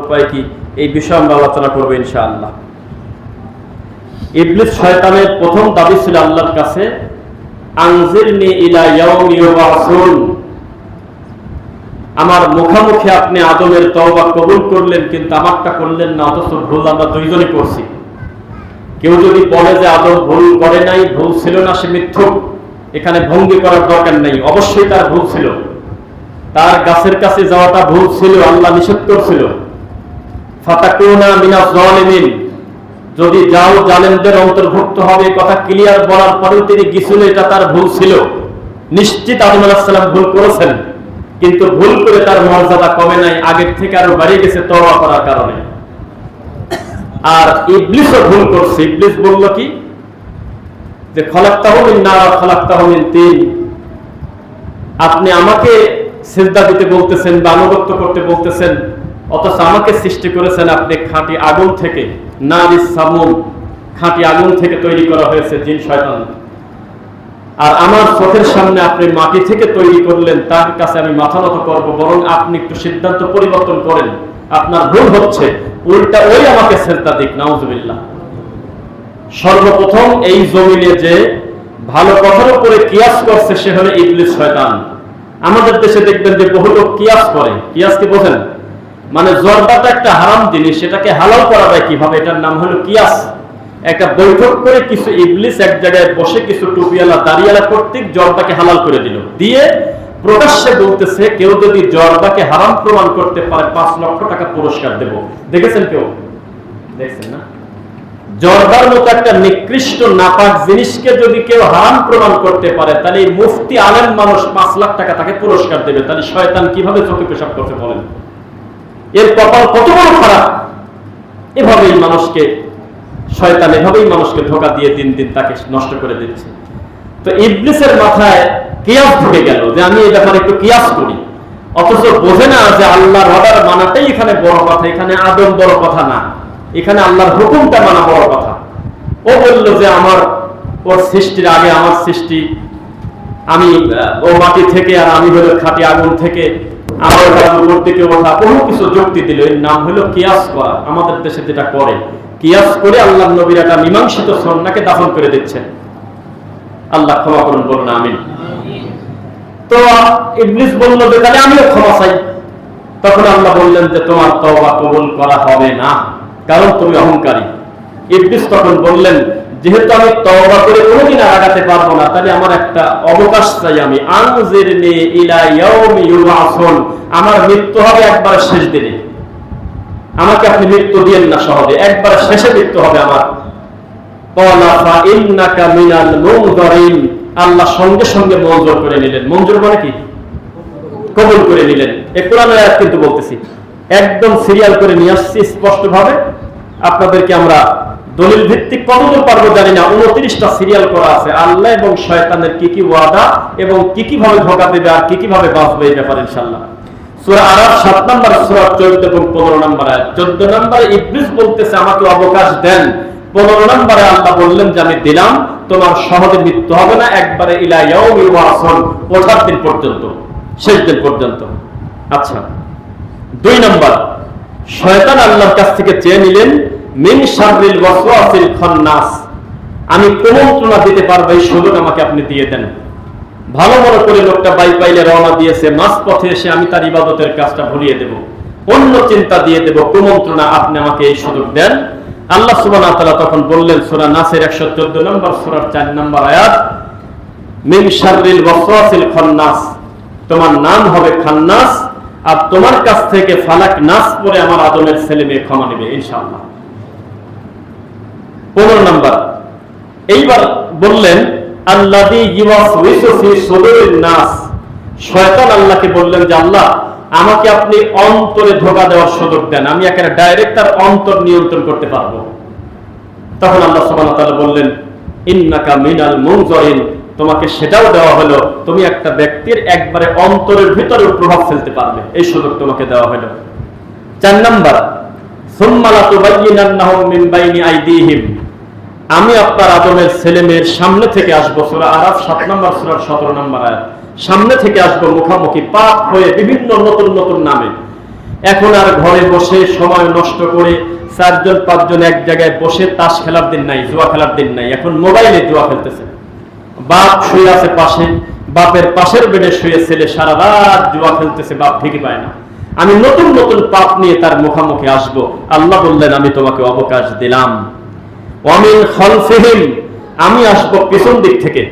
উপায় কি এই বিষয়ে আমরা আলোচনা করব ইনশাআল্লাহ। ইবলিস শয়তানের প্রথম দাবি ছিল আল্লাহর কাছে, আনজিরনি ইলা ইয়াউমি ইউবাসুন, আমার মুখামুখি আপনি আদমের তওবা কবুল করলেন কিন্তু আমারটা করলেন না, অথচ ভুল আমরা দুইজনই করছি। কেউ যদি বলে যে আদম ভুল করে নাই, ভুল ছিল না, সে মিথ্যুক। এখানে ভঙ্গি করার দরকার নেই, অবশ্যই তার ভুল ছিল, তার গাছের কাছে যাওয়াটা ভুল ছিল, আল্লাহ নিষেধ করছিল। ফাতাকুনা মিনাজ জালিমিন, যদি যাও জালেমদের অন্তর্ভুক্ত হবে, কথা ক্লিয়ার বলার পরেও তিনি গিয়েছিল, এটা তার ভুল ছিল। নিশ্চিত আদম আলাইহিস সালাম ভুল করেছেন, কিন্তু ভুল করে তার মর্যাদা কমে নাই, আগের থেকে আরো বাড়িয়ে গেছে তওবা করার কারণে। আর ইবলিসও ভুল করছে। ইবলিস বলল কি, যে খলাকতাহু মিন নার ওয়া খলাকতাহু মিন তিন, আপনি আমাকে সিজদা দিতে বলতেছেন বা আনুগত্য করতে বলতেছেন, অথচ আমাকে সৃষ্টি করেছেন আপনি খাঁটি আগুন থেকে, নারিস সামুম, খাঁটি আগুন থেকে তৈরি করা হয়েছে জিন শয়তান। আর আমার চোখের সামনে আপনি মাটি থেকে তৈরি করলেন, তার কাছে আমি মাথা নত করবো, বরং আপনি একটু সিদ্ধান্ত পরিবর্তন করেন, আপনার ভুল হচ্ছে, উল্টা ওই আমাকে সিজদা দিক। নাউজুবিল্লাহ। সর্বপ্রথম এই জমিনে যে ভালো কথার উপরে কিয়াস করছে সে হলো ইবলিস শয়তান। আমাদের দেশে দেখবেন যে বহু লোক কিয়াস করে। কিয়াস কি বোঝেন? মানে জর্দাটা একটা হারাম জিনিস, সেটাকে হালাল করা যায় কিভাবে, এটার নাম হলো কিয়াস। একটা বৈঠক করে কিছু ইবলিস এক জায়গায় বসে কিছু টুপিওয়ালা দাড়িওয়ালা কর্তৃক জর্দাকে হালাল করে দিল, দিয়ে প্রকাশ্যে বলতেছে কেউ যদি জর্দাকে হারাম প্রমাণ করতে পারে 5 লক্ষ টাকা পুরস্কার দেব। দেখেছেন কেউ? দেখছেন না? জর্দার মতো একটা নিকৃষ্ট নাপাক জিনিসকে যদি কেউ হারাম প্রমাণ করতে পারে, তাহলে এই মুফতি আলেম মানুষ 5 লাখ টাকা তাকে পুরস্কার দেবে। তাহলে শয়তান কিভাবে চোখে পেশাব করতে বলেন? এর কপাল কত বড় খারাপ! এভাবেই মানুষকে শয়তান এভাবেই মানুষকে ধোঁকা দিয়ে দিন দিন তাকে নষ্ট করে দিচ্ছে। তো ইবলিসের মাথায় কিয়াস ঢুকে গেল যে আমি এই ব্যাপারে একটু কিয়াস করি, অথচ বোঝে না যে আল্লাহর অর্ডার মানাটাই এখানে বড় কথা, এখানে আদম বড় কথা না, এখানে আল্লাহর হুকুমটা মানা বড় কথা। ও বলল যে আমার ওর সৃষ্টির আগে আমার সৃষ্টি, আমি ও মাটি থেকে আর আমি হলো খাঁটি আগুন থেকে, আমার উপর থেকে ওঠা, বহু কিছু যুক্তি দিল। এর নাম হলো কিয়াস করা। আমাদের দেশে যেটা করে, কিয়াস করে আল্লাহ নবীর একটা মীমাংসিত সুন্নাহকে দাফন করে দিচ্ছেন। আল্লাহ ক্ষমা করুন, বলুন আমিন। তো ইবলিস বলল যে তাহলে আমিও ক্ষমা চাই। তখন আল্লাহ বললেন যে তোমার তওবা কবুল করা হবে না, কারণ তুমি অহংকারী। ইবলিস তখন বললেন, যেহেতু আমি তওবা করে কোনোদিন আগাতে পারবো না, তাহলে আমার একটা অবকাশ চাই, আমি আনজিরনি ইলা ইয়াউমি ইউবাসুন, আমার মৃত্যু হবে একবার শেষ দিনে, আমাকে আপনি মৃত্যু দিয়েন না সহজে, একবার শেষে মৃত্যু হবে আমার। ক্বালা ফা ইন্নাকা মিনাল মুনজারিন, আল্লাহ সঙ্গে সঙ্গে মঞ্জুর করে নিলেন। মঞ্জুর মানে কি? কবুল করে নিলেন। এই কোরআনের আয়াত কিন্তু বলতেছি, একদম সিরিয়াল করে নিয়ে আসছি স্পষ্ট ভাবে। আপনাদেরকে আমরা দলিল ভিত্তিক কতদূর পারবো জানি না, 29টা সিরিয়াল করা আছে আল্লাহ এবং শয়তানের কি কি ওয়াদা এবং কি কি ভাবে ধোঁকা দেবে আর কি কি ভাবে বাঁচবে এই ব্যাপারে ইনশাআল্লাহ। সূরা আরাফ 7 নম্বর সূরা 14 এবং 15 নম্বর আয়াত। 14 নম্বরে ইবলিস বলতেছে আমাকে অবকাশ দেন, 15 নম্বরে আল্লাহ বললেন যে আমি দিলাম, তোমার সহজে মৃত্যু হবে না, একবারে ইলা ইয়াউমি ইউবাসুন, ওঠার দিন পর্যন্ত, শেষ দিন পর্যন্ত। আচ্ছা, 2 নম্বর, শয়তান আল্লাহর কাছ থেকে চেয়ে নিলেন মিন শাররিল ওয়াসওয়াসিল খান্নাস, আমি কুমন্ত্রণা দিতে পারবো, এই সুযোগ আমাকে আপনি দিয়ে দেন। ভালো মনে করে লোকটা বাইপাইলে রওনা দিয়েছে, মাঝ পথে এসে আমি তার ইবাদতের কাজটা ভুলিয়ে দেব, অন্য চিন্তা দিয়ে দেব, কুমন্ত্রণা, আপনি আমাকে এই সুযোগ দেন। আল্লাহ সুবহানাহু ওয়া তাআলা তখন বললেন সূরা নাসের 114 নম্বর সূরার 4 নম্বর আয়াত, মিন শাররিল ওয়াসওয়াসিল খান্নাস, তোমার নাম হবে খান্নাস, আর তোমার কাছ থেকে ফালাক নাস পরে আমার আদমের ছেলে মেয়ে ক্ষমা নেবে ইনশাআল্লাহ। 15 নম্বর, এইবার বললেন আল্লাযী ইউওয়াসওয়িসু ফি সুদুরিন নাস, শয়তান আল্লাহকে বললেন যে আল্লাহ আমাকে আপনি অন্তরে ধোঁকা দেওয়ার সুযোগ দেন, আমি একেবারে ডাইরেক্ট তার অন্তর নিয়ন্ত্রণ করতে পারবো। তখন আল্লাহ সুবহানাহু ওয়া তাআলা বললেন ইন্নাকা মিনাল মুনজারিন, তোমাকে সেটাও দেওয়া হলো, তুমি একটা ব্যক্তির একবারে অন্তরের ভিতরে প্রভাব ফেলতে পারবে, এই সুযোগ তোমাকে দেওয়া হলো। 4 নম্বর, সুম্মা লা তুবায়্যিনান্নাহুম মিন বাইনি আইদিহিম, আমি আপনার আদমের ছেলে মেয়ের সামনে থেকে আসবো। সূরা আরাফ 7 নম্বর সূরার 17 নম্বর আয়াত। সামনে থেকে আসবো, মুখামুখি পাক হয়ে বিভিন্ন নতুন নতুন নামে। এখন আর ঘরে বসে সময় নষ্ট করে 4-5 এক জায়গায় বসে তাস খেলার দিন নাই, জুয়া খেলার দিন নাই, এখন মোবাইলে জুয়া খেলতেছে। বাপ শুয়ে আছে পাশে, বাপের পাশের বেডে শুয়ে ছেলে সারা রাত জুয়া খেলতেছে, বাপ ঠিকই পায় না। আমি নতুন নতুন পাপ নিয়ে তার মুখোমুখি আসব। আল্লাহ বললেন আমি তোমাকে অবকাশ দিলাম। ওয়ামিন খালফিহিম, আমি আসবো পিছন দিক থেকে,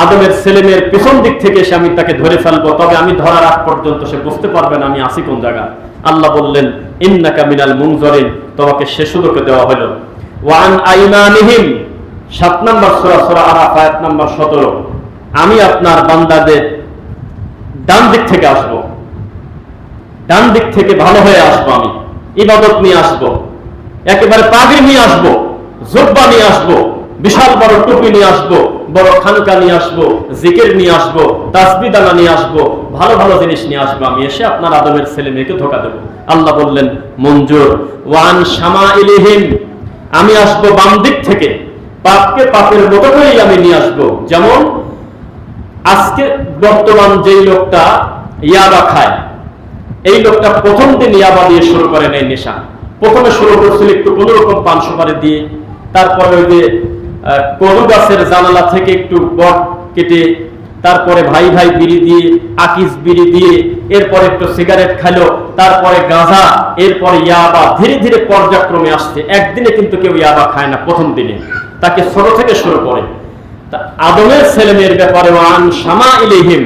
আদমের ছেলে মেয়ের পিছন দিক থেকে এসে আমি তাকে ধরে ফেলবো, তবে আমি ধরার আগ পর্যন্ত সে বুঝতে পারবে না আমি আছি কোন জায়গায়। আল্লাহ বললেন ইন্নাকা মিনাল মুনজারিন, তোমাকে সে সুযোগে দেওয়া হলো। ওয়ান আইমানিহিম, 7 নম্বর সূরা সূরা আরাফ আয়াত নম্বর 17, আমি আপনার বান্দাদের ডান দিক থেকে আসব, ডান দিক থেকে ভালো হয়ে আসবো, আমি ইবাদত নিয়ে আসবো, একেবারে পাগড়ি নিয়ে আসবো, জুব্বা নিয়ে আসবো, বিশাল বড় টুপি নিয়ে আসবো, বড় খানকা নিয়ে আসবো, জিকির নিয়ে আসবো, তাসবিহ দানা নিয়ে আসবো, ভালো ভালো জিনিস নিয়ে আসবো, আমি এসে আপনার আদমের ছেলে মেয়েকে ধোঁকা দেবো। আল্লাহ বললেন মঞ্জুর। ওয়ান শামাইলিহিম, আমি আসবো বাম দিক থেকে, পাপকে পাপের মতো করেই আমি নিয়ে আসবো। যেমন আজকে বর্তমান যেই লোকটা ইয়াবা খায়, এই লোকটা প্রথম দিন ইয়াবা দিয়ে শুরু করে নেয় নেশা। প্রথমে শুরু করছিল একটু কোন রকম পান সুপারি দিয়ে, তারপরে ওই যে কদু গাছের জানালা থেকে একটু বট কেটে, তারপরে ভাই ভাই বিড়ি দিয়ে, আকিস বিড়ি দিয়ে, এরপরে একটু সিগারেট খাইলো, তারপরে গাঁজা, এরপরে ইয়াবা, ধীরে ধীরে পর্যায়ক্রমে আসছে। একদিনে কিন্তু কেউ ইয়াবা খায় না প্রথম দিনে, তাকে ছোট থেকে শুরু করে। আদমের ছেলে মেয়ের ব্যাপারে ওয়ান শামাইলিহিম,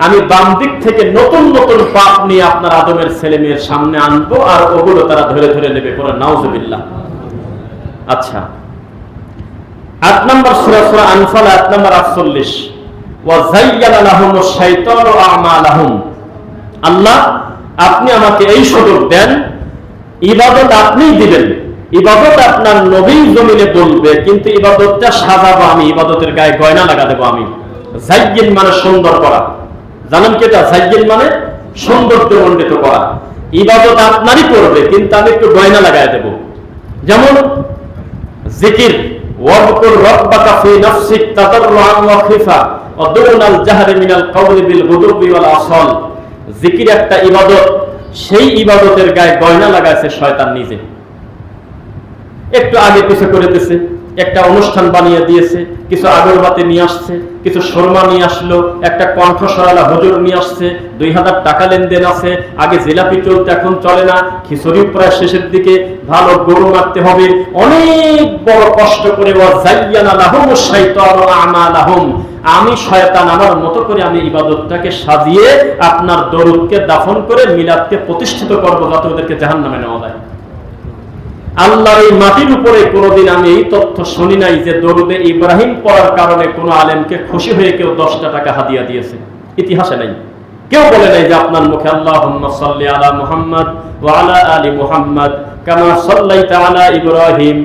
আমি বাম দিক থেকে নতুন নতুন পাপ নিয়ে আপনার আদমের ছেলে মেয়ের সামনে আনবো, আর ওগুলো তারা ধরে ধরে নেবে, করে নাউজুবিল্লাহ। আচ্ছা, 8 নম্বর সূরা সূরা আনফাল 8 নম্বর 48, ওয়া যায়্যানা লাহুমুশ শাইতানু আমালাহুম, আল্লাহ আপনি আমাকে এই সুযোগ দেন, ইবাদত আপনিই দিবেন, ইবাদত আপনার নবী জমিনে বলবে, কিন্তু ইবাদতটা সাজাবো আমি, ইবাদতের গায়ে গয়না লাগা দেবো আমি। যায়্যিন মানে সুন্দর করা, জানেন কি এটা? যায়্যিন মানে সৌন্দর্য মণ্ডিত করা। ইবাদত আপনারই করবে, কিন্তু আমি একটু গয়না লাগায় দেব। যেমন জিকির, ওয়াযকুর রাব্বাকা ফি নাফসিক তাদাররুআন ওয়া খিফা ওয়া দুনাল জাহরি মিনাল কওলি বিল গুদুবি ওয়াল আসল। জিকির একটা ইবাদত, সেই ইবাদতের গায়ে গয়না লাগাইছে শয়তান নিজে। একটু আগে পিছে করে দিয়েছে, একটা অনুষ্ঠান বানিয়ে দিয়েছে, কিছু আগরবাতি নিয়ে আসছে, কিছু শর্মা নিয়ে আসলো, একটা কণ্ঠস্বরালা হুজুর নিয়ে আসছে, 2000 টাকা লেনদেন আছে, আগে জিলাপি চলতে এখন চলে না, খিচুড়ি প্রায় শেষের দিকে, ভালো গরু মারতে হবে, অনেক বড় কষ্ট করে। ওয়া যায়্যানা লাহুমুশ শাইতানু আমালাহুম, আমি শয়তান আমার মতো করে আমি ইবাদতটাকে সাজিয়ে আপনার দরুদকে দাফন করে মিলাদকে প্রতিষ্ঠিত করবো, যাতে ওদেরকে জাহান্নামে নেওয়া যায়। আল্লাহর এই মাটির উপরে কোনোদিন আমি এই তথ্য শুনি নাই যে দরুদে ইব্রাহিম পড়ার কারণে কোনো আলেমকে খুশি হয়ে কেউ 10টা টাকা হাদিয়া দিয়েছে, ইতিহাসে নাই। কেউ বলে নাই যে আপনার মুখে আল্লাহুম্মা সাল্লি আলা মুহাম্মদ ওয়া আলা আলি মুহাম্মদ কামা সাল্লাইতা আলা ইব্রাহিম,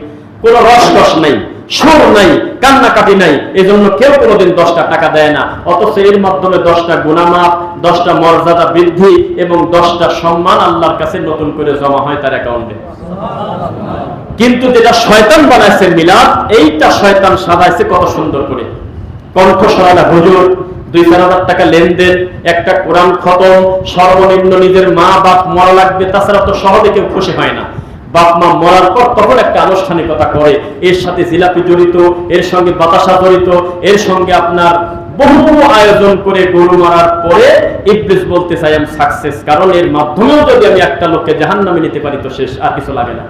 কোনো রস নাই, সুর নাই, কান্নাকাটি নাই, এজন্য কেউ কোনোদিন 10টা টাকা দেয় না। অথচ এর মাধ্যমে 10টা গুনাহ মাফ, 10টা মর্যাদা বৃদ্ধি এবং 10টা সম্মান আল্লাহর কাছে নতুন করে জমা হয় তার অ্যাকাউন্টে। কিন্তু যেটা শয়তান বানাইছে মিলাদ, এইটা শয়তান সাজাইছে কত সুন্দর করে, কণ্ঠস্বরালা হুজুর, 2-4 টাকা লেনদেন, একটা কোরআন খতম, সর্বনিম্ন নিজের মা বাপ মরা লাগবে, তাছাড়া তো সহজে কেউ খুশি হয় না। বাপ মা মরার পর তখন একটা আনুষ্ঠানিকতা করে, এর সাথে জিলাপি জড়িত, এর সঙ্গে বাতাসা জড়িত, এর সঙ্গে আপনার বহু বহু আয়োজন করে গরু মারার পরে ইবলিস বলতে চাই আমি সাকসেস, কারণ এর মাধ্যমেও যদি আমি একটা লোককে জাহান্নামে নিতে পারি তো শেষ, আর কিছু লাগে না।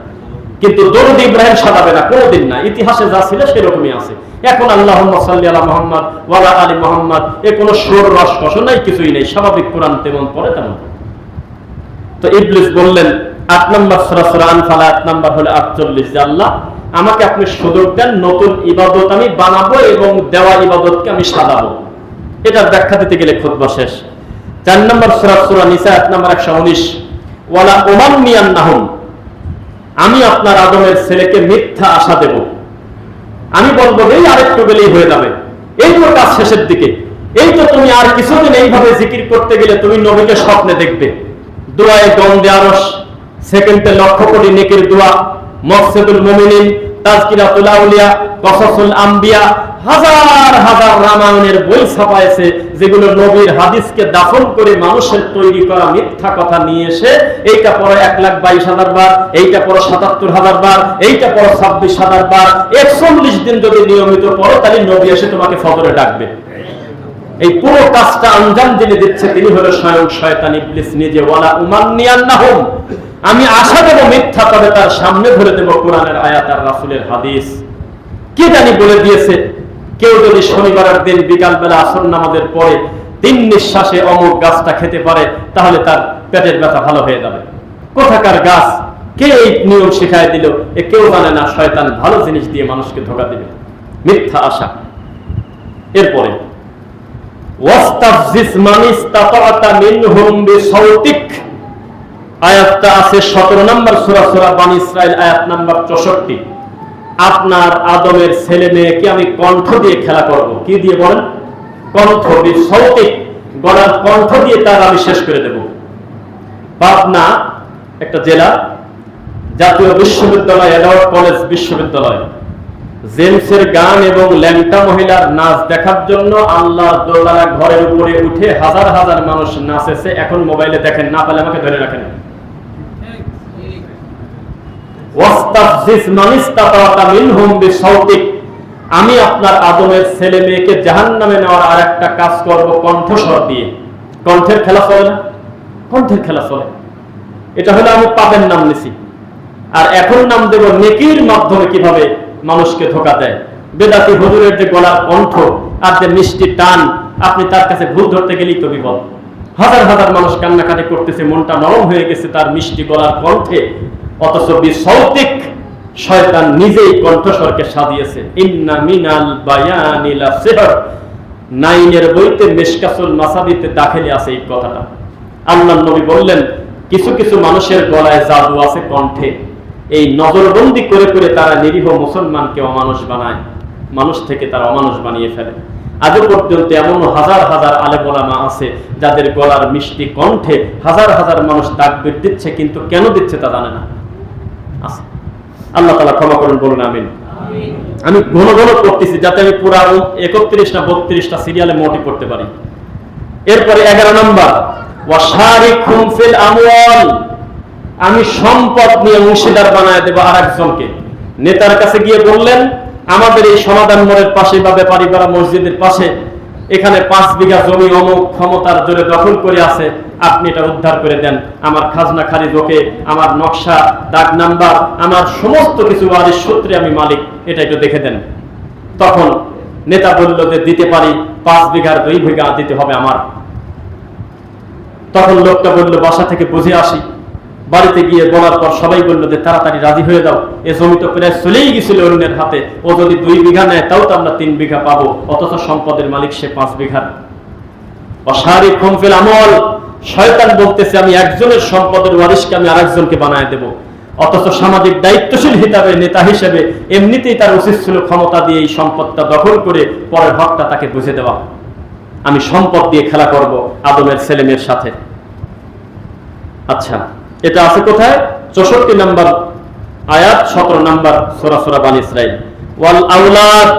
কিন্তু দরুদ ইব্রাহিম সাজাবে না, কোনোদিন না, ইতিহাসে যা ছিল সেরকমই আছে। এখন আল্লাহুম্মা সাল্লি আলা মুহাম্মদ ওয়া আলা আলি মুহাম্মদ, এ কোনো সুর রস কষ নাই, কিছুই নেই, স্বাভাবিক কোরআন তেমন পড়ে তেমন। তো ইবলিস বললেন 8 নম্বর সূরা সূরা আনফাল 8 নম্বর হলো 48, যে আল্লাহ আমাকে আপনি সুযোগ দেন, নতুন ইবাদত আমি বানাবো এবং দেওয়া ইবাদতকে আমি সাজাবো। এটার ব্যাখ্যা দিতে গেলে খুতবা শেষ। 4 নম্বর সূরা সূরা নিসা 8 নম্বর 119, ওয়ালা উমান্নিয়ান্নাহুম, আমি আপনার আদমের ছেলেকে মিথ্যা আশা দেব। আমি বলবো এই আরেকটু গেলেই হয়ে যাবে, এই তো কাজ শেষের দিকে, এই তো তুমি আর কিছুদিন এইভাবে জিকির করতে গেলে তুমি নবীকে স্বপ্নে দেখবে, দোয়ায়ে গন্ধে আরশ, সেকেন্ডে লক্ষ কোটি নেকির দোয়া, মকসেদুল মুমিনিন, তাজকিরাতুল আউলিয়া, কসাসুল আম্বিয়া, হাজার হাজার রামায়ণের বই ছাপাইছে, যেগুলো নবীর হাদিসকে দাফন করে মানুষের তৈরি করা মিথ্যা কথা নিয়ে এসে এইটা পড়ো 1,22,000 বার, এইটা পড়ো 77,000 বার, এইটা পড়ো 26,000 বার, 41 দিন যদি নিয়মিত পড়ো তাহলে নবী এসে তোমাকে ফজরে ডাকবে। এই পুরো কাজটা আঞ্জাম যিনি দিচ্ছে তিনি হলো স্বয়ং শয়তান ইবলিস নিজে। ওয়ালা উমান্নিয়ান্নাহুম, আমি আশা দেব মিথ্যা, তবে তার সামনে ধরে দেব কোরআনের আয়াত আর রাসূলের হাদিস। কি জানি বলে দিয়েছে, কেউ যদি শনিবারের দিন বিকাল বেলা আসর নামাজের পরে 3 নিঃশ্বাসে অমুক গাছটা খেতে পারে তাহলে তার পেটের ব্যথা ভালো হয়ে যাবে। কোথাকার গাছ, কে এই নিয়ম শিখায় দিল, এ কেউ জানে না। শয়তান ভালো জিনিস দিয়ে মানুষকে ধোঁকা দিবে, মিথ্যা আশা। এরপরে ওয়াস্তাফজিস মান ইসতাতা'তা মিনহুম বিসাউতিক, আয়াতটা আছে 17 নম্বর সূরা বানী ইসরাইল, আয়াত নাম্বার 64। আপনার আদমের ছেলে মেয়েকে আমি কণ্ঠ দিয়ে খেলা করব। কি দিয়ে বলেন? কণ্ঠ, বিসাউতিক, গলার কণ্ঠ দিয়ে তার আমি শেষ করে দেব। পাবনা একটা জেলা, জাতীয় বিশ্ববিদ্যালয়, এডওয়ার্ড কলেজ বিশ্ববিদ্যালয়, জেমসের গান এবং ল্যাংটা মহিলার নাচ দেখার জন্য আল্লাহ দোতলা ঘরের উপরে উঠে হাজার হাজার মানুষ নাচেছে। এখন মোবাইলে দেখেন, না পেলে আমাকে ধরে রাখেন। ওয়াস্তাফজিস মান ইসতাতা'তা মিনহুম বিসাউতিক, আমি আপনার আদমের ছেলে মেয়েকে জাহান্নামে নেওয়ার আরেকটা কাজ করব কণ্ঠস্বর দিয়ে। কণ্ঠের খেলা চলে না? কণ্ঠের খেলা চলে। এটা হলো আমি পাপের নাম নিছি, আর এখন নাম দেব নেকির মাধ্যমে কিভাবে মানুষকে ধোঁকা দেয়। বেদাতি হুজুরের যে গলার কণ্ঠ আর যে মিষ্টি টান, আপনি তার কাছে ভুল ধরতে গেলেই তো বিপদ। হাজার হাজার মানুষ কান্নাকাটি করতেছে, মনটা নরম হয়ে গেছে তার মিষ্টি গলার কণ্ঠে, অথচ বিসাউতিক, শয়তান নিজেই কণ্ঠস্বরকে সাজিয়েছে। ইন্না মিনাল বায়ানি লাসিহর, 9 বইতে মিশকাতুল মাসাবিতে দাখিলে আছে এই কথাটা। আল্লাহর নবী বললেন, কিছু কিছু মানুষের গলায় জাদু আছে, কণ্ঠে। এই নজরবন্দি করে করে তারা নিরীহ মুসলমানকে অমানুষ বানায়, মানুষ থেকে তারা অমানুষ বানিয়ে ফেলে। আজও পর্যন্ত এমন হাজার হাজার আলেম ওলামা আছে যাদের গলার মিষ্টি কণ্ঠে হাজার হাজার মানুষ তাকবীর দিচ্ছে, কিন্তু কেন দিচ্ছে তা জানে না। আল্লাহ তাআলা ক্ষমা করুন, বলুন আমিন। আমি ঘন ঘন করতেছি যাতে আমি পুরা 31 না 32টা সিরিয়ালে মোটি করতে পারি। এরপরে 11 নম্বর, ওয়াশারিকুম ফিল আমওয়াল, আমি সম্পদ নিয়ে অংশীদার বানায় দেব আরেকজনকে। নেতার কাছে গিয়ে বললেন, আমাদের এই সমাধান মোড়ের পাশে বা ব্যাপারীপাড়া মসজিদের পাশে এখানে 5 বিঘা জমি অমুক ক্ষমতার জোরে দখল করে আছে, আপনি এটা উদ্ধার করে দেন। আমার খাজনা খারিজ ওকে, আমার নকশা, দাগ নাম্বার, আমার সমস্ত কিছু ওয়ারিশ সূত্রে আমি মালিক, এটা একটু দেখে দেন। তখন নেতা বলল যে দিতে পারি, 5 বিঘার 2 বিঘা দিতে হবে আমার। তখন লোকটা বলল, বাসা থেকে বুঝে আসি। বাড়িতে গিয়ে বলার পর সবাই বলল যে তাড়াতাড়ি রাজি হয়ে দাও, এ জমি তো প্রায় চলেই গেছিল অন্যের হাতে, ও যদি 2 বিঘা নেয় তাও তো আমরা 3 বিঘা পাবো, অথচ সম্পদের মালিক সে 5 বিঘার। ওয়াশারিকুম ফিল আমওয়াল, শয়তান বলতেছে আমি একজনের সম্পদের ওয়ারিশকে আমি আরেকজনকে বানায় দেব, অথচ সামাজিক দায়িত্বশীল হিসাবে, নেতা হিসেবে এমনিতেই তার উচিত ছিল ক্ষমতা দিয়ে এই সম্পদটা দখল করে পরের হকটা তাকে বুঝে দেওয়া। আমি সম্পদ দিয়ে খেলা করব আদমের ছেলেমেয়ের সাথে। আচ্ছা, এটা আছে কোথায়? 64 নম্বর আয়াত, 17 নম্বর সূরা বানী ইসরাইল। ওয়াল আওলাদ,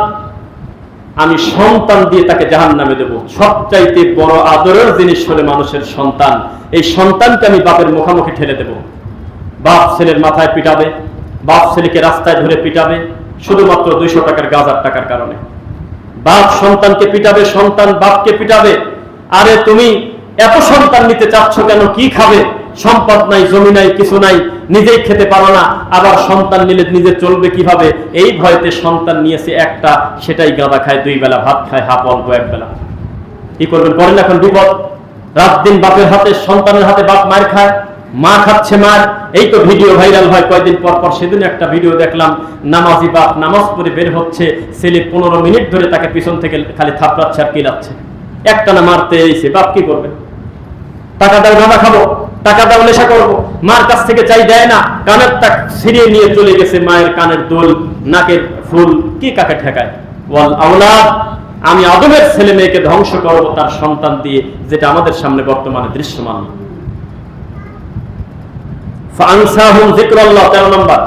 আমি সন্তান দিয়ে তাকে জাহান্নামে দেব। সবচাইতে বড় আদরের জিনিস হলো মানুষের সন্তান। এই সন্তানকে আমি বাপের মুখোমুখি ঠেলে দেব। বাপ ছেলের মাথায় পিটাবে, বাপ ছেলেকে রাস্তায় ধরে পিটাবে, শুধুমাত্র 200 টাকার গাঁজার টাকার কারণে। বাপ সন্তানকে পিটাবে, সন্তান বাপকে পিটাবে। আরে তুমি এত সন্তান নিতে চাচ্ছ কেন? কি খাবে? সম্পদ নাই, জমি নাই, কিছু নাই, নিজেই খেতে পারো না, আবার সন্তান নিলে নিজে চলবে কিভাবে? এই ভয়তে সন্তান নিয়েছে একটা, সেটাই গাঁদা খায়, 2 বেলা ভাত খায়, হাফ অল্প 1 বেলা। কি করবেন বলেন? এখন বিপদ। রাত দিন বাপের হাতে, সন্তানের হাতে বাপ মার খায়, মা খাচ্ছে মার। এই তো ভিডিও ভাইরাল হয় কয়েকদিন পর পর। সেদিন একটা ভিডিও দেখলাম, নামাজি বাপ নামাজ পড়ে বের হচ্ছে, ছেলে 15 মিনিট ধরে তাকে পিছন থেকে খালি থাপড়াচ্ছে আর কিলাচ্ছে, একটা না মারতে এসে। বাপ কি করবে? টাকা দাও, গাঁদা খাবো, টাকা দাও, নেশা করবো। মার কাছ থেকে চাই, দেয় না, কানের টাক ছিঁড়িয়ে নিয়ে চলে গেছে, মায়ের কানের দোল, নাকের ফুল, কি কাকে ঠেকায়? ওয়াল আওলাদ, আমি আদমের ছেলে মেয়েকে ধ্বংস করবো তার সন্তান দিয়ে, যেটা আমাদের সামনে বর্তমানে দৃশ্যমান। ফাআনসাহুম যিকরাল্লাহ, 13 নম্বর,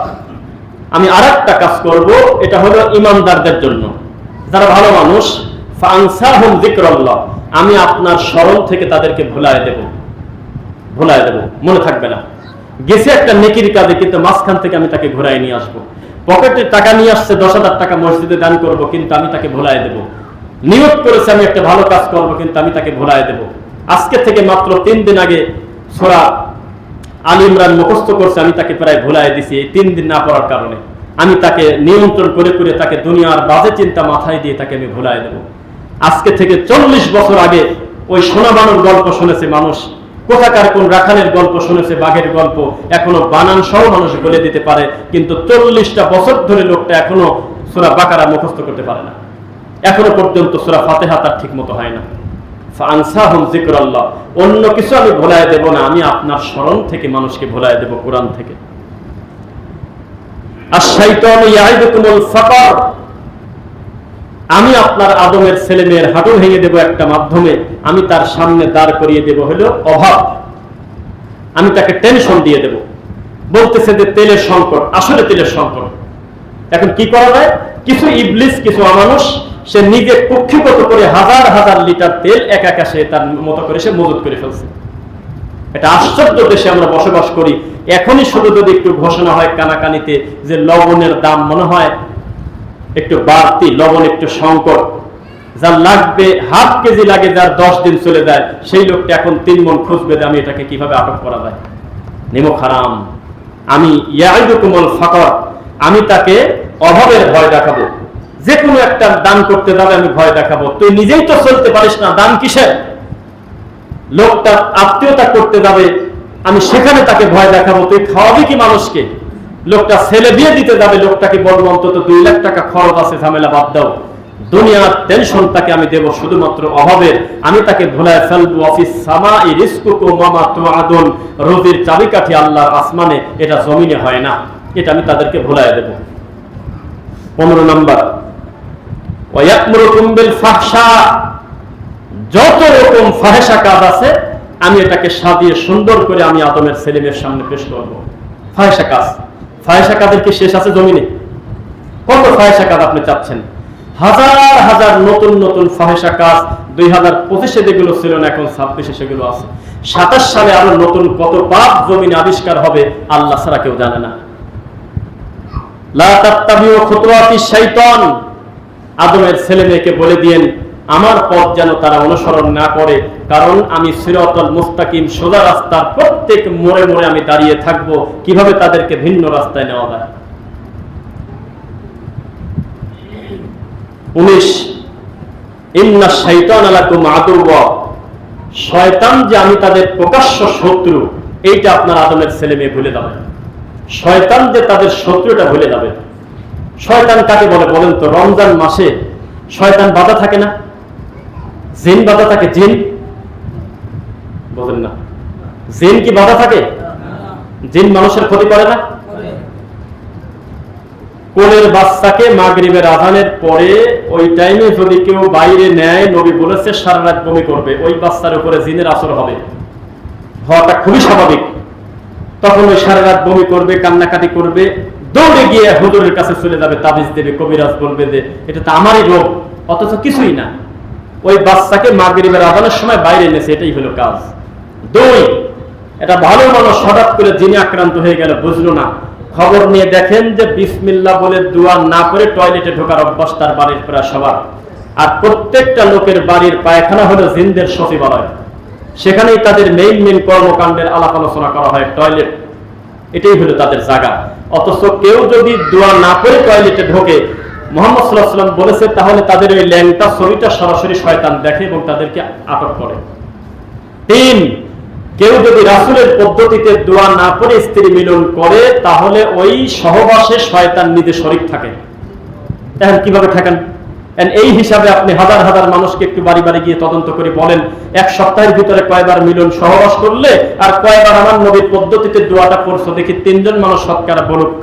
আমি আরেকটা কাজ করব, এটা হলো ইমানদারদের জন্য। যারা ভালো মানুষ, ফাআনসাহুম যিকরাল্লাহ, আমি আপনার স্মরণ থেকে তাদেরকে ভুলায় দেব, মনে থাকবে না। গেছে একটা নেকির কাজে, কিন্তু মাঝখান থেকে আমি তাকে ঘুরায় নিয়ে আসবো। পকেটে টাকা নিয়ে আসছে, 10,000 টাকা মসজিদে দান করব, কিন্তু আমি তাকে ভুলায় দেব। নিয়ত করেছে আমি একটা ভালো কাজ করব, কিন্তু আমি তাকে ভুলায় দেব। আজকে থেকে মাত্র 3 দিন আগে সূরা আল ইমরান মুখস্থ করছে, আমি তাকে প্রায় ভুলায় দিছি এই 3 দিন না পড়ার কারণে। আমি তাকে নিয়ন্ত্রণ করে করে তাকে দুনিয়ার বাজে চিন্তা মাথায় দিয়ে তাকে আমি ভুলায় দেব। আজকে থেকে 40 বছর আগে ওই সোনা বানর গল্প শুনেছে মানুষ, কোথাকার কোন রাখালের গল্প শুনেছে, বাঘের গল্প, এখনো বানান সহ মানুষ বলে দিতে পারে, কিন্তু 40টা বছর ধরে লোকটা এখনো সূরা বাকারা মুখস্থ করতে পারে না, এখনো পর্যন্ত সূরা ফাতিহা তার ঠিক মতো হয় না। ফাআনসাহুম যিকরাল্লাহ, অন্য কিছু আমি ভুলায় দেব না, আমি আপনার স্মরণ থেকে মানুষকে ভুলায় দেব, কোরআন থেকে। আশ-শাইতানু ইয়াইদুকুমুল ফাকর, আমি আপনার আদমের ছেলে মেয়ের হাঁটু ভেঙে দেব একটা মাধ্যমে, আমি তার সামনে দাঁড় করিয়ে দেব হলো অভাব, আমি তাকে টেনশন দিয়ে দেব। বলতেছে যে তেলের সংকট, আসলে তেলের সংকট। এখন কি করা যায়? কিছু ইবলিস, কিছু অমানুষ, সে নিজে কক্ষিগত করে হাজার হাজার লিটার তেল একা একা সে তার মতো করে সে মজুত করে ফেলছে। এটা আশ্চর্য দেশে আমরা বসবাস করি। এখনই শুধু যদি একটু ঘোষণা হয় কানাকানিতে যে লবণের দাম মনে হয় একটু বাড়তি, লবণ একটু সংকট, যার লাগবে হাফ কেজি লাগে, যার 10 দিন চলে যায়, সেই লোকটা এখন 3 মণ খুঁজবে যে আমি এটাকে কিভাবে আটক করা যায়। নিমক হারাম। আমি ইয়াইদুকুমুল ফাকর, আমি তাকে অভাবের ভয় দেখাবো। যে কোনো একটা দান করতে যাবে আমি ভয় দেখাবো। তুই নিজেই তো চলতে পারিস না, দান কিসের? লোকটা আত্মীয়তা করতে যাবে, আমি সেখানে তাকে ভয় দেখাবো। তুই খাওয়াবি কি মানুষকে? লোকটা ছেলে বিয়ে দিতে যাবে, লোকটাকে বলবো অন্তত 2 লাখ টাকা খরচ আছে, ঝামেলা বাদ দাও। দুনিয়ার টেনশন তাকে আমি দেব শুধুমাত্র অভাবের। আমি তাকে ভুলায় ফেলবো। অফিস সামাই রিজকুকুম ওয়া মা তুআদুন, রুজির চাবিকাঠি আল্লাহর আসমানে, এটা জমিনে হয় না, এটা আমি তাদেরকে ভুলায় দেব। 15 নাম্বার, ওয়া ইয়া'মুরুকুম বিল ফাহশা, যত রকম ফাহেশা কাজ আছে আমি এটাকে সাজিয়ে সুন্দর করে আমি আদমের ছেলেমেয়ের সামনে পেশ করব। ফাহেশা কাজ, ফাহেশা কাজের কি শেষ আছে জমিনে? কত ফাহেশা কাজ আপনি চাচ্ছেন? হাজার হাজার নতুন নতুন ফাহেশা কাজ। 2025-এ যেগুলো ছিল না, এখন 26-এ সেগুলো আছে। 27 সালে আরো নতুন কত পাপ জমিনে আবিষ্কার হবে আল্লাহ ছাড়া কেউ জানে না। লা তাত্তাবিউ খুতুওয়াতিশ শাইতান, আদমের ছেলে মেয়েকে বলে দিয়েন আমার পথ যেন তারা অনুসরণ না করে, কারণ আমি সিরাতাল মুস্তাকিম, সোজা রাস্তার প্রত্যেক মোড়ে মোড়ে আমি দাঁড়িয়ে থাকব, কিভাবে তাদেরকে ভিন্ন রাস্তায় নেওয়া যায়। 19, ইন্না শাইতানা লাকুম আদুওয়া, শয়তান যে আমি তাদের প্রকাশ্য শত্রু, এইটা আপনার আদমের ছেলে মেয়ে ভুলে যাবে। শয়তান যে তাদের শত্রুটা ভুলে যাবে। শয়তান কাকে বলে বলেন তো? রমজান মাসে শয়তান বাধা থাকে না? জিন বাধা থাকে? জিন বলেন না, জিন কি বাধা থাকে? জিন মানুষের ক্ষতি করে না? কোলের বাচ্চাকে মাগরিবের আযানের পরে ওই টাইমে যদি কেউ বাইরে নেয়, নবী বলেছে সারা রাত বমি করবে, ওই বাচ্চার উপরে জিনের আসর হবে, হওয়াটা খুবই স্বাভাবিক। তখন ওই সারা রাত বমি করবে, কান্নাকাটি করবে, দৌড়ে গিয়ে হুজুরের কাছে চলে যাবে, তাবিজ দেবে, কবিরাজ বলবে যে এটা তো আমারই রোগ, অথচ কিছুই না। ওই বাচ্চাকে মাগরিবের আযানের সময় বাইরে এনেছে, এটাই হলো কাজ। 2, এটা ভালো মানুষ হঠাৎ করে জিনে আক্রান্ত হয়ে গেল, বুঝলো না, খবর নিয়ে দেখেন যে বিসমিল্লাহ বলে দোয়া না করে টয়লেটে ঢোকার অভ্যাস তার বাড়ির প্রায় সবার। আর প্রত্যেকটা লোকের বাড়ির পায়খানা হলো জিনদের সচিবালয়, সেখানেই তাদের মেইন কর্মকাণ্ডের আলাপ আলোচনা করা হয়, টয়লেট, এটাই হলো তাদের জায়গা। অথচ কেউ যদি দোয়া না করে টয়লেটে ঢোকে, মুহাম্মদ সাল্লাল্লাহু আলাইহি ওয়াসাল্লাম বলেছে, তাহলে তাদের ওই ল্যাংটা ছবিটা সরাসরি শয়তান দেখে এবং তাদেরকে আটক করে। 3, কেউ যদি রাসূলের পদ্ধতিতে দোয়া না করে স্ত্রী মিলন করে, তাহলে ওই সহবাসে শয়তান নিজে শরীক থাকে। এখন কিভাবে থাকেন? এই হিসাবে আপনি হাজার হাজার মানুষকে একটু বাড়ি বাড়ি গিয়ে তদন্ত করে বলেন 1 সপ্তাহের ভিতরে কয়বার মিলন সহবাস করলে আর কয়বার আমার নবীর পদ্ধতিতে দোয়াটা পড়ছো, দেখি 3 জন মানুষ শতকরা বলুক।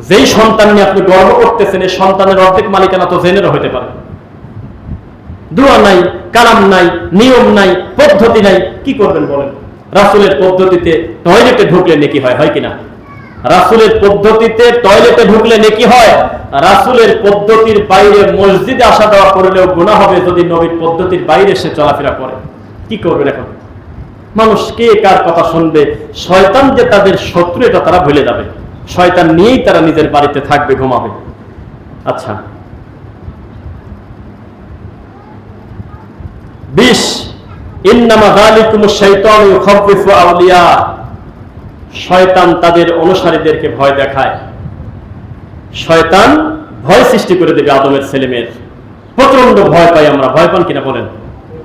যেই সন্তান নিয়ে আপনি গর্ব করতেছেন, এই সন্তানের অর্ধেক মালিকানা তো জেনেরও হতে পারে। দোয়া নাই, কালাম নাই, নিয়ম নাই, পদ্ধতি নাই, কি করবেন বলেন? রাসূলের পদ্ধতিতে টয়লেটে ঢুকলে নেকি হয়, হয় কিনা? রাসূলের পদ্ধতিতে টয়লেটে ঢুকলে নেকি হয়, রাসূলের পদ্ধতির বাইরে মসজিদে আসা যাওয়া করলেও গুনাহ হবে যদি নবীর পদ্ধতির বাইরে সে চলাফেরা করে। কি করবেন এখন? মানুষ কে কার কথা শুনবে? শয়তান যে তাদের শত্রু এটা তারা ভুলে যাবে। শয়তান নিয়েই তারা নিজের বাড়িতে থাকবে, ঘুমাবে। আচ্ছা, 20 ইন্নামা যালিকুমুশ শাইতানু ইউখাব্বিফু আউলিয়া, শয়তান তাদের অনুসারীদেরকে ভয় দেখায়। শয়তান ভয় সৃষ্টি করে দেবে আদমের ছেলেমেয়ের। প্রচন্ড ভয় পাই আমরা। ভয় পান কিনা বলেন?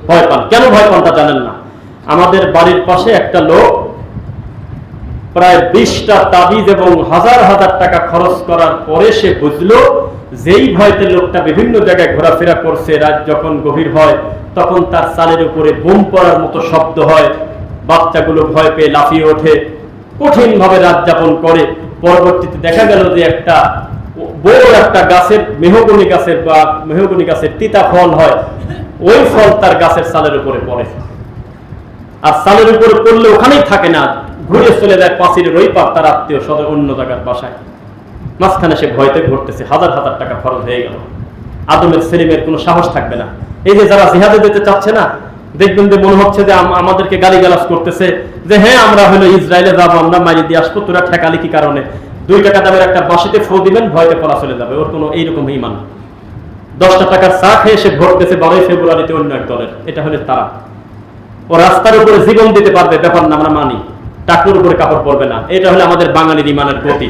ভয় পান। কেন ভয় পান তা জানেন না? আমাদের বাড়ির পাশে একটা লোক প্রায় 20টা তাবিজ এবং হাজার হাজার টাকা খরচ করার পরে সে বুঝলো যেই ভয়তে লোকটা বিভিন্ন জায়গায় ঘোরাফেরা করছে, রাত যখন গভীর হয় তখন তার চালের উপরে বোম পড়ার মতো শব্দ হয়, বাচ্চাগুলো ভয় পেয়ে লাফিয়ে ওঠে, কঠিন ভাবে রাত যাপন করে। পরবর্তীতে দেখা গেল যে একটা বড় একটা গাছের মেহগনি গাছের তিতা ফল হয়, ওই ফল তার গাছের চালের উপরে পড়ে। আর চালের উপরে পড়লে ওখানেই থাকে না, ঘুরে চলে যায় পাঁচিলের ওই পার তার আত্মীয় স্বজন অন্য জায়গার বাসায়। মাঝখানে সে ভয়তে ঘুরতেছে, হাজার হাজার টাকা খরচ হয়ে গেল। আদমের ছেলেমেয়ের কোনো সাহস থাকবে না। এই যে যারা জিহাদে যেতে চাচ্ছে না, দেখবেন যে মনে হচ্ছে যে আমাদেরকে গালিগালাজ করতেছে যে হ্যাঁ আমরা হলো ইসরায়েলে যাবো, আমরা মারি দিয়ে আসবো, তোরা ঠেকালি কি কারণে? 2 টাকা দামের একটা বাসিতে ফো দিবেন, ভয়তে পড়া চলে যাবে। ওর কোনো এইরকম ইমান। 10টা টাকার চা খেয়ে সে ভোট দিয়েছে 12ই ফেব্রুয়ারিতে অন্য এক দলের। এটা হলে তারা। ও রাস্তার উপরে জীবন দিতে পারবে, ব্যাপার না, আমরা মানি। টাকুর উপরে কাপড় পরবে না। এটা হলে আমাদের বাঙালির ইমানের গতি।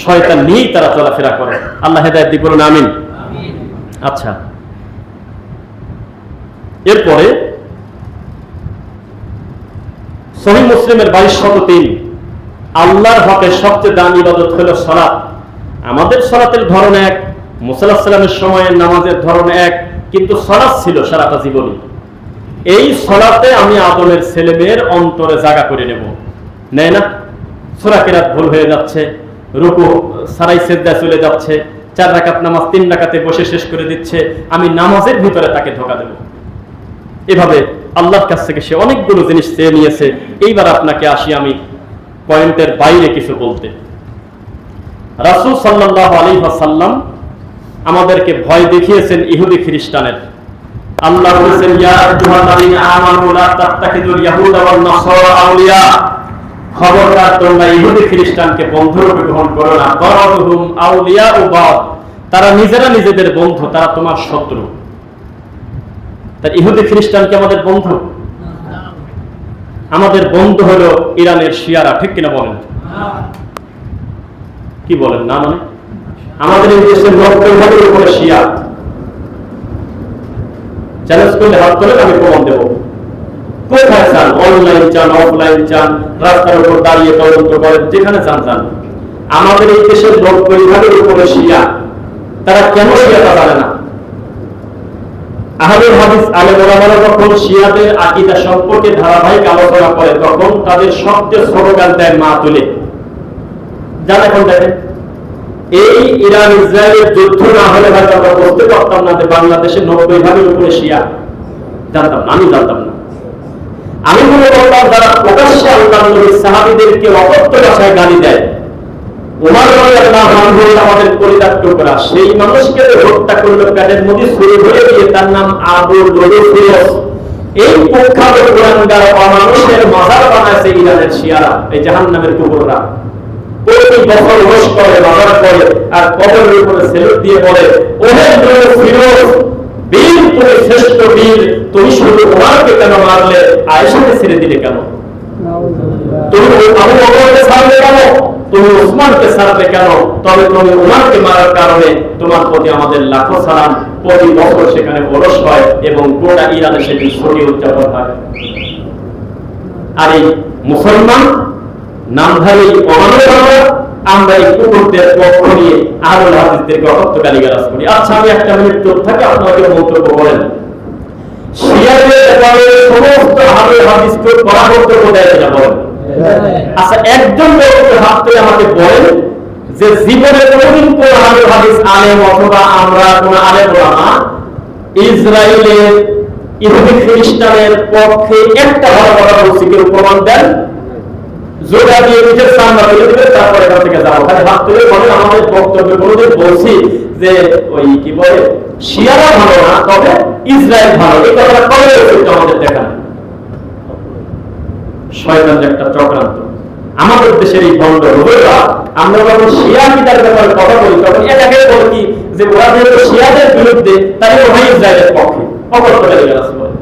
শয়তান নিয়েই তারা চলাফেরা করে। আল্লাহ হেদায়েত দিক, বলুন আমিন। আচ্ছা, এরপরে সহিহ মুসলিমের 2203, আল্লাহর হকে সবচেয়ে দামি ইবাদত হলো সালাত। আমাদের সালাতের ধরন এক, মুসা আলাইহিস সালামের সময়ের নামাজের ধরন এক, কিন্তু সালাত ছিল সারাটা জীবনই। এই সালাতে আমি আদমের ছেলেমেয়ের অন্তরে জায়গা করে নেব। নেয় না? সূরা কিরাত ভুল হয়ে যাচ্ছে, রুকু সারাই সিজদা চলে যাচ্ছে, 4 রাকাত নামাজ 3 রাকাতে বসে শেষ করে দিচ্ছে, আমি নামাজের ভিতরে তাকে ধোঁকা দেব। এভাবে আল্লাহর কাছ থেকে সে অনেকগুলো জিনিস চেয়ে নিয়েছে। এইবার আপনাকে আসি আমি পয়েন্টের বাইরে কিছু বলতে। রাসূল সাল্লাল্লাহু আলাইহি ওয়াসাল্লাম আমাদেরকে ভয় দেখিয়েছেন ইহুদি খ্রিস্টানের। আল্লাহ বলেছেন, ইয়া আইয়ুহাল্লাযীনা আমানু লা তাত্তাখিযুল ইয়াহুদা ওয়ান নাসারা আউলিয়া, খবরদার তোমরা ইহুদি খ্রিস্টানকে বন্ধুরূপে গ্রহণ করো না। বা'দুহুম আউলিয়াউ বা'দ, তারা নিজেরা নিজেদের বন্ধু, তারা তোমার শত্রু। তাই ইহুদি খ্রিস্টান কি আমাদের বন্ধু? আমাদের বন্ধু হলো ইরানের শিয়ারা, ঠিক কিনা বলেন? কি বলেন না? মানে আমাদের এই দেশের 90% উপরে শিয়া। চ্যালেঞ্জ করলে হাত তোলেন, আমি প্রমাণ দেব। কোথায় চান? অনলাইন চান, অফলাইন চান, রাস্তার উপর দাঁড়িয়ে তদন্ত করেন, যেখানে চান চান। আমাদের এই দেশের 90% উপরে শিয়া। তারা কেন শিয়া তা জানে না। আহলুল হাদিস আলেম ওলামারা যখন শিয়াদের আকীদা সম্পর্কে ধারাবাহিক আলোচনা করে তখন তাদের সবচেয়ে স্লোগান দেয় মা তুলে। জানেন এখন দেখেন, এই ইরান ইসরায়েলের যুদ্ধ না হলে হয়তো আমরা বুঝতে পারতাম না যে বাংলাদেশে 90% উপরে শিয়া। জানতাম না, আমি জানতাম না। আমি মনে করতাম যারা প্রকাশ্যে আল্লাহর নবীর সাহাবীদেরকে অকথ্য ভাষায় গালি দেয়, ওমর রাদিয়াল্লাহু আনহু আমাদের পরিত্যক্ত করা, সেই মানুষকে হত্যা করলো পেটের মধ্যে ছুরি ধরে দিয়ে, তার নাম আবু লুলুফিয়স। এই কুখ্যাত কুলাঙ্গার অমানুষের মাজার বানাইছে ইরানের শিয়ারা, এই জাহান্নামের কুকুররা। প্রতি বছর রোশ করে, মাজার করে, আর কবরের উপরে সেলুট দিয়ে বলে, ওহে লুলুফিয়স, বীর তুমি শ্রেষ্ঠ বীর, তুমি শুধু ওমরকে কেন মারলে, আয়েশাকে ছেড়ে দিলে কেন? তুমি আবু বকরকে ছাড়লে কেন? তুমি উসমানকে ছাড়বে কেন? তবে তুমি উমরকে মারার কারণে তোমার প্রতি আমাদের লাখো সালাম। প্রতি বছর সেখানে ওরস হয় এবং গোটা ইরানে সেদিন ছুটি উদযাপন হয়। আর এই মুসলমান নামধারী অমানুষরা আমরা এই কুকুরদের পক্ষ নিয়ে আহলুল হাদিসদেরকে অকথ্য গালিগালাজ করি। আচ্ছা, আমি 1 মিনিট চুপ থাকি, আপনাকে মন্তব্য বলেন। শিয়াদের ব্যাপারে সমস্ত আহলুল হাদিসকে পরামর্শ দেয় কিনা বলেন? আচ্ছা, একজন লোককে হাত তুলে আমাকে বলেন যে জীবনে কোনদিন কোন আহলুল হাদিস আলেম অথবা আমরা কোন আলেম ওলামা ইসরায়েলের ইহুদি খ্রিস্টানের পক্ষে একটা ভালো কথা বলছি, কেউ প্রমাণ দেন? জোড়া দিয়ে পিঠের সামনা তুলে দিবে, তারপরে এখান থেকে যাবো। খালি হাত তুলে বলেন আমাদের বক্তব্যে কোনোদিন বলছি যে ওই কি বলে শিয়ারা ভালো না, তবে ইসরায়েল ভালো, এই কথাটা কবে বলছে আমাদের দেখান? শয়তানের একটা চক্রান্ত। আমাদের দেশের এই ভণ্ড রুবেরা, আমরা যখন শিয়া কিতার ব্যাপারে কথা বলি তখন এটাকে বলি কি যে ওরা যেহেতু শিয়াদের বিরুদ্ধে তাই ওরাই ইসরায়েলের পক্ষে, অবশ্যই আছে বলে।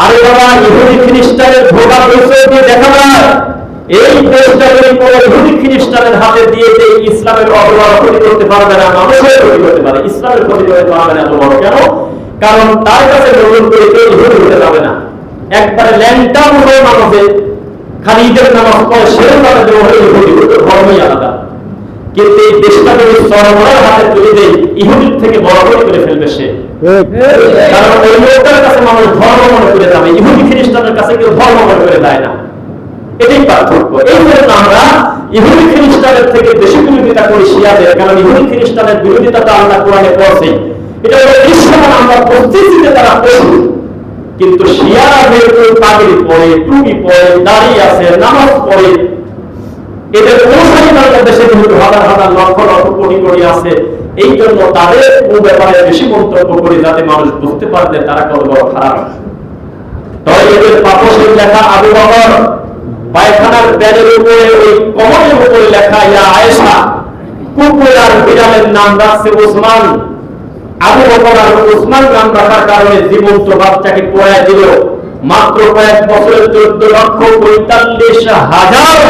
আরে বাবা, ইহুদি খ্রিস্টানের ধোঁকা পরিচয় দিয়ে দেখা যায় এই দেশটাকে কোনো ইহুদি খ্রিস্টানের হাতে দিয়ে যে ইসলামের অবহেলা ক্ষতি করতে পারবে না, মানুষের ক্ষতি করতে পারে, ইসলামের ক্ষতি করতে পারবে না। এত বড় কেন? কারণ তার কাছে নতুন করে কেউ ইহুদি হতে যাবে না। একবারে ল্যাংটা মুসলমান হবে, খালি ঈদের নামাজ পড়ে সেও তাদের ইহুদি, ধর্মই আলাদা। কিন্তু এই দেশটাকে সরবরাহের হাতে তুলে দেয়, ইহুদির থেকে বড় করে ফেলবে সে। কারণ ওই লোকটার কাছে মানুষ ধর্ম মনে করে যাবে, ইহুদি খ্রিস্টানের কাছে কেউ ধর্ম মনে করে দেয় না। এটাই পার্থক্য। এই জন্য আমরা ইহুদি খ্রিস্টানের থেকে বেশি বিরোধিতা করি শিয়াদের, কারণ ইহুদি খ্রিস্টানের বিরোধিতা তো আল্লাহ কোরআনে করছেই। এটা হলো দৃশ্যমান, আমরা পরিস্থিতিতে তারা পশু। কিন্তু শিয়ারা যেহেতু পাগড়ি পরে, টুপি পরে, দাঁড়িয়ে আছে, নামাজ পড়ে, এদের অনুসারী বাংলাদেশে যেহেতু হাজার হাজার লক্ষ লক্ষ কোটি কোটি আছে, এই জন্য তাদের কোন ব্যাপারে বেশি মন্তব্য করি যাতে মানুষ বুঝতে পারবে তারা কত বড় খারাপ। তবে এদের পাপসের লেখা আবু বকর, পায়খানার ব্যাগের উপরে ওই কমরের উপরে লেখা ইয়া আয়েশা, কুকুর আর বিড়ালের নাম রাখছে ওসমান। আবু বকর আর ওসমান নাম রাখার কারণে জীবন্ত বাচ্চাকে পোড়ায় দিল। মাত্র কয়েক বছরের 14,45,000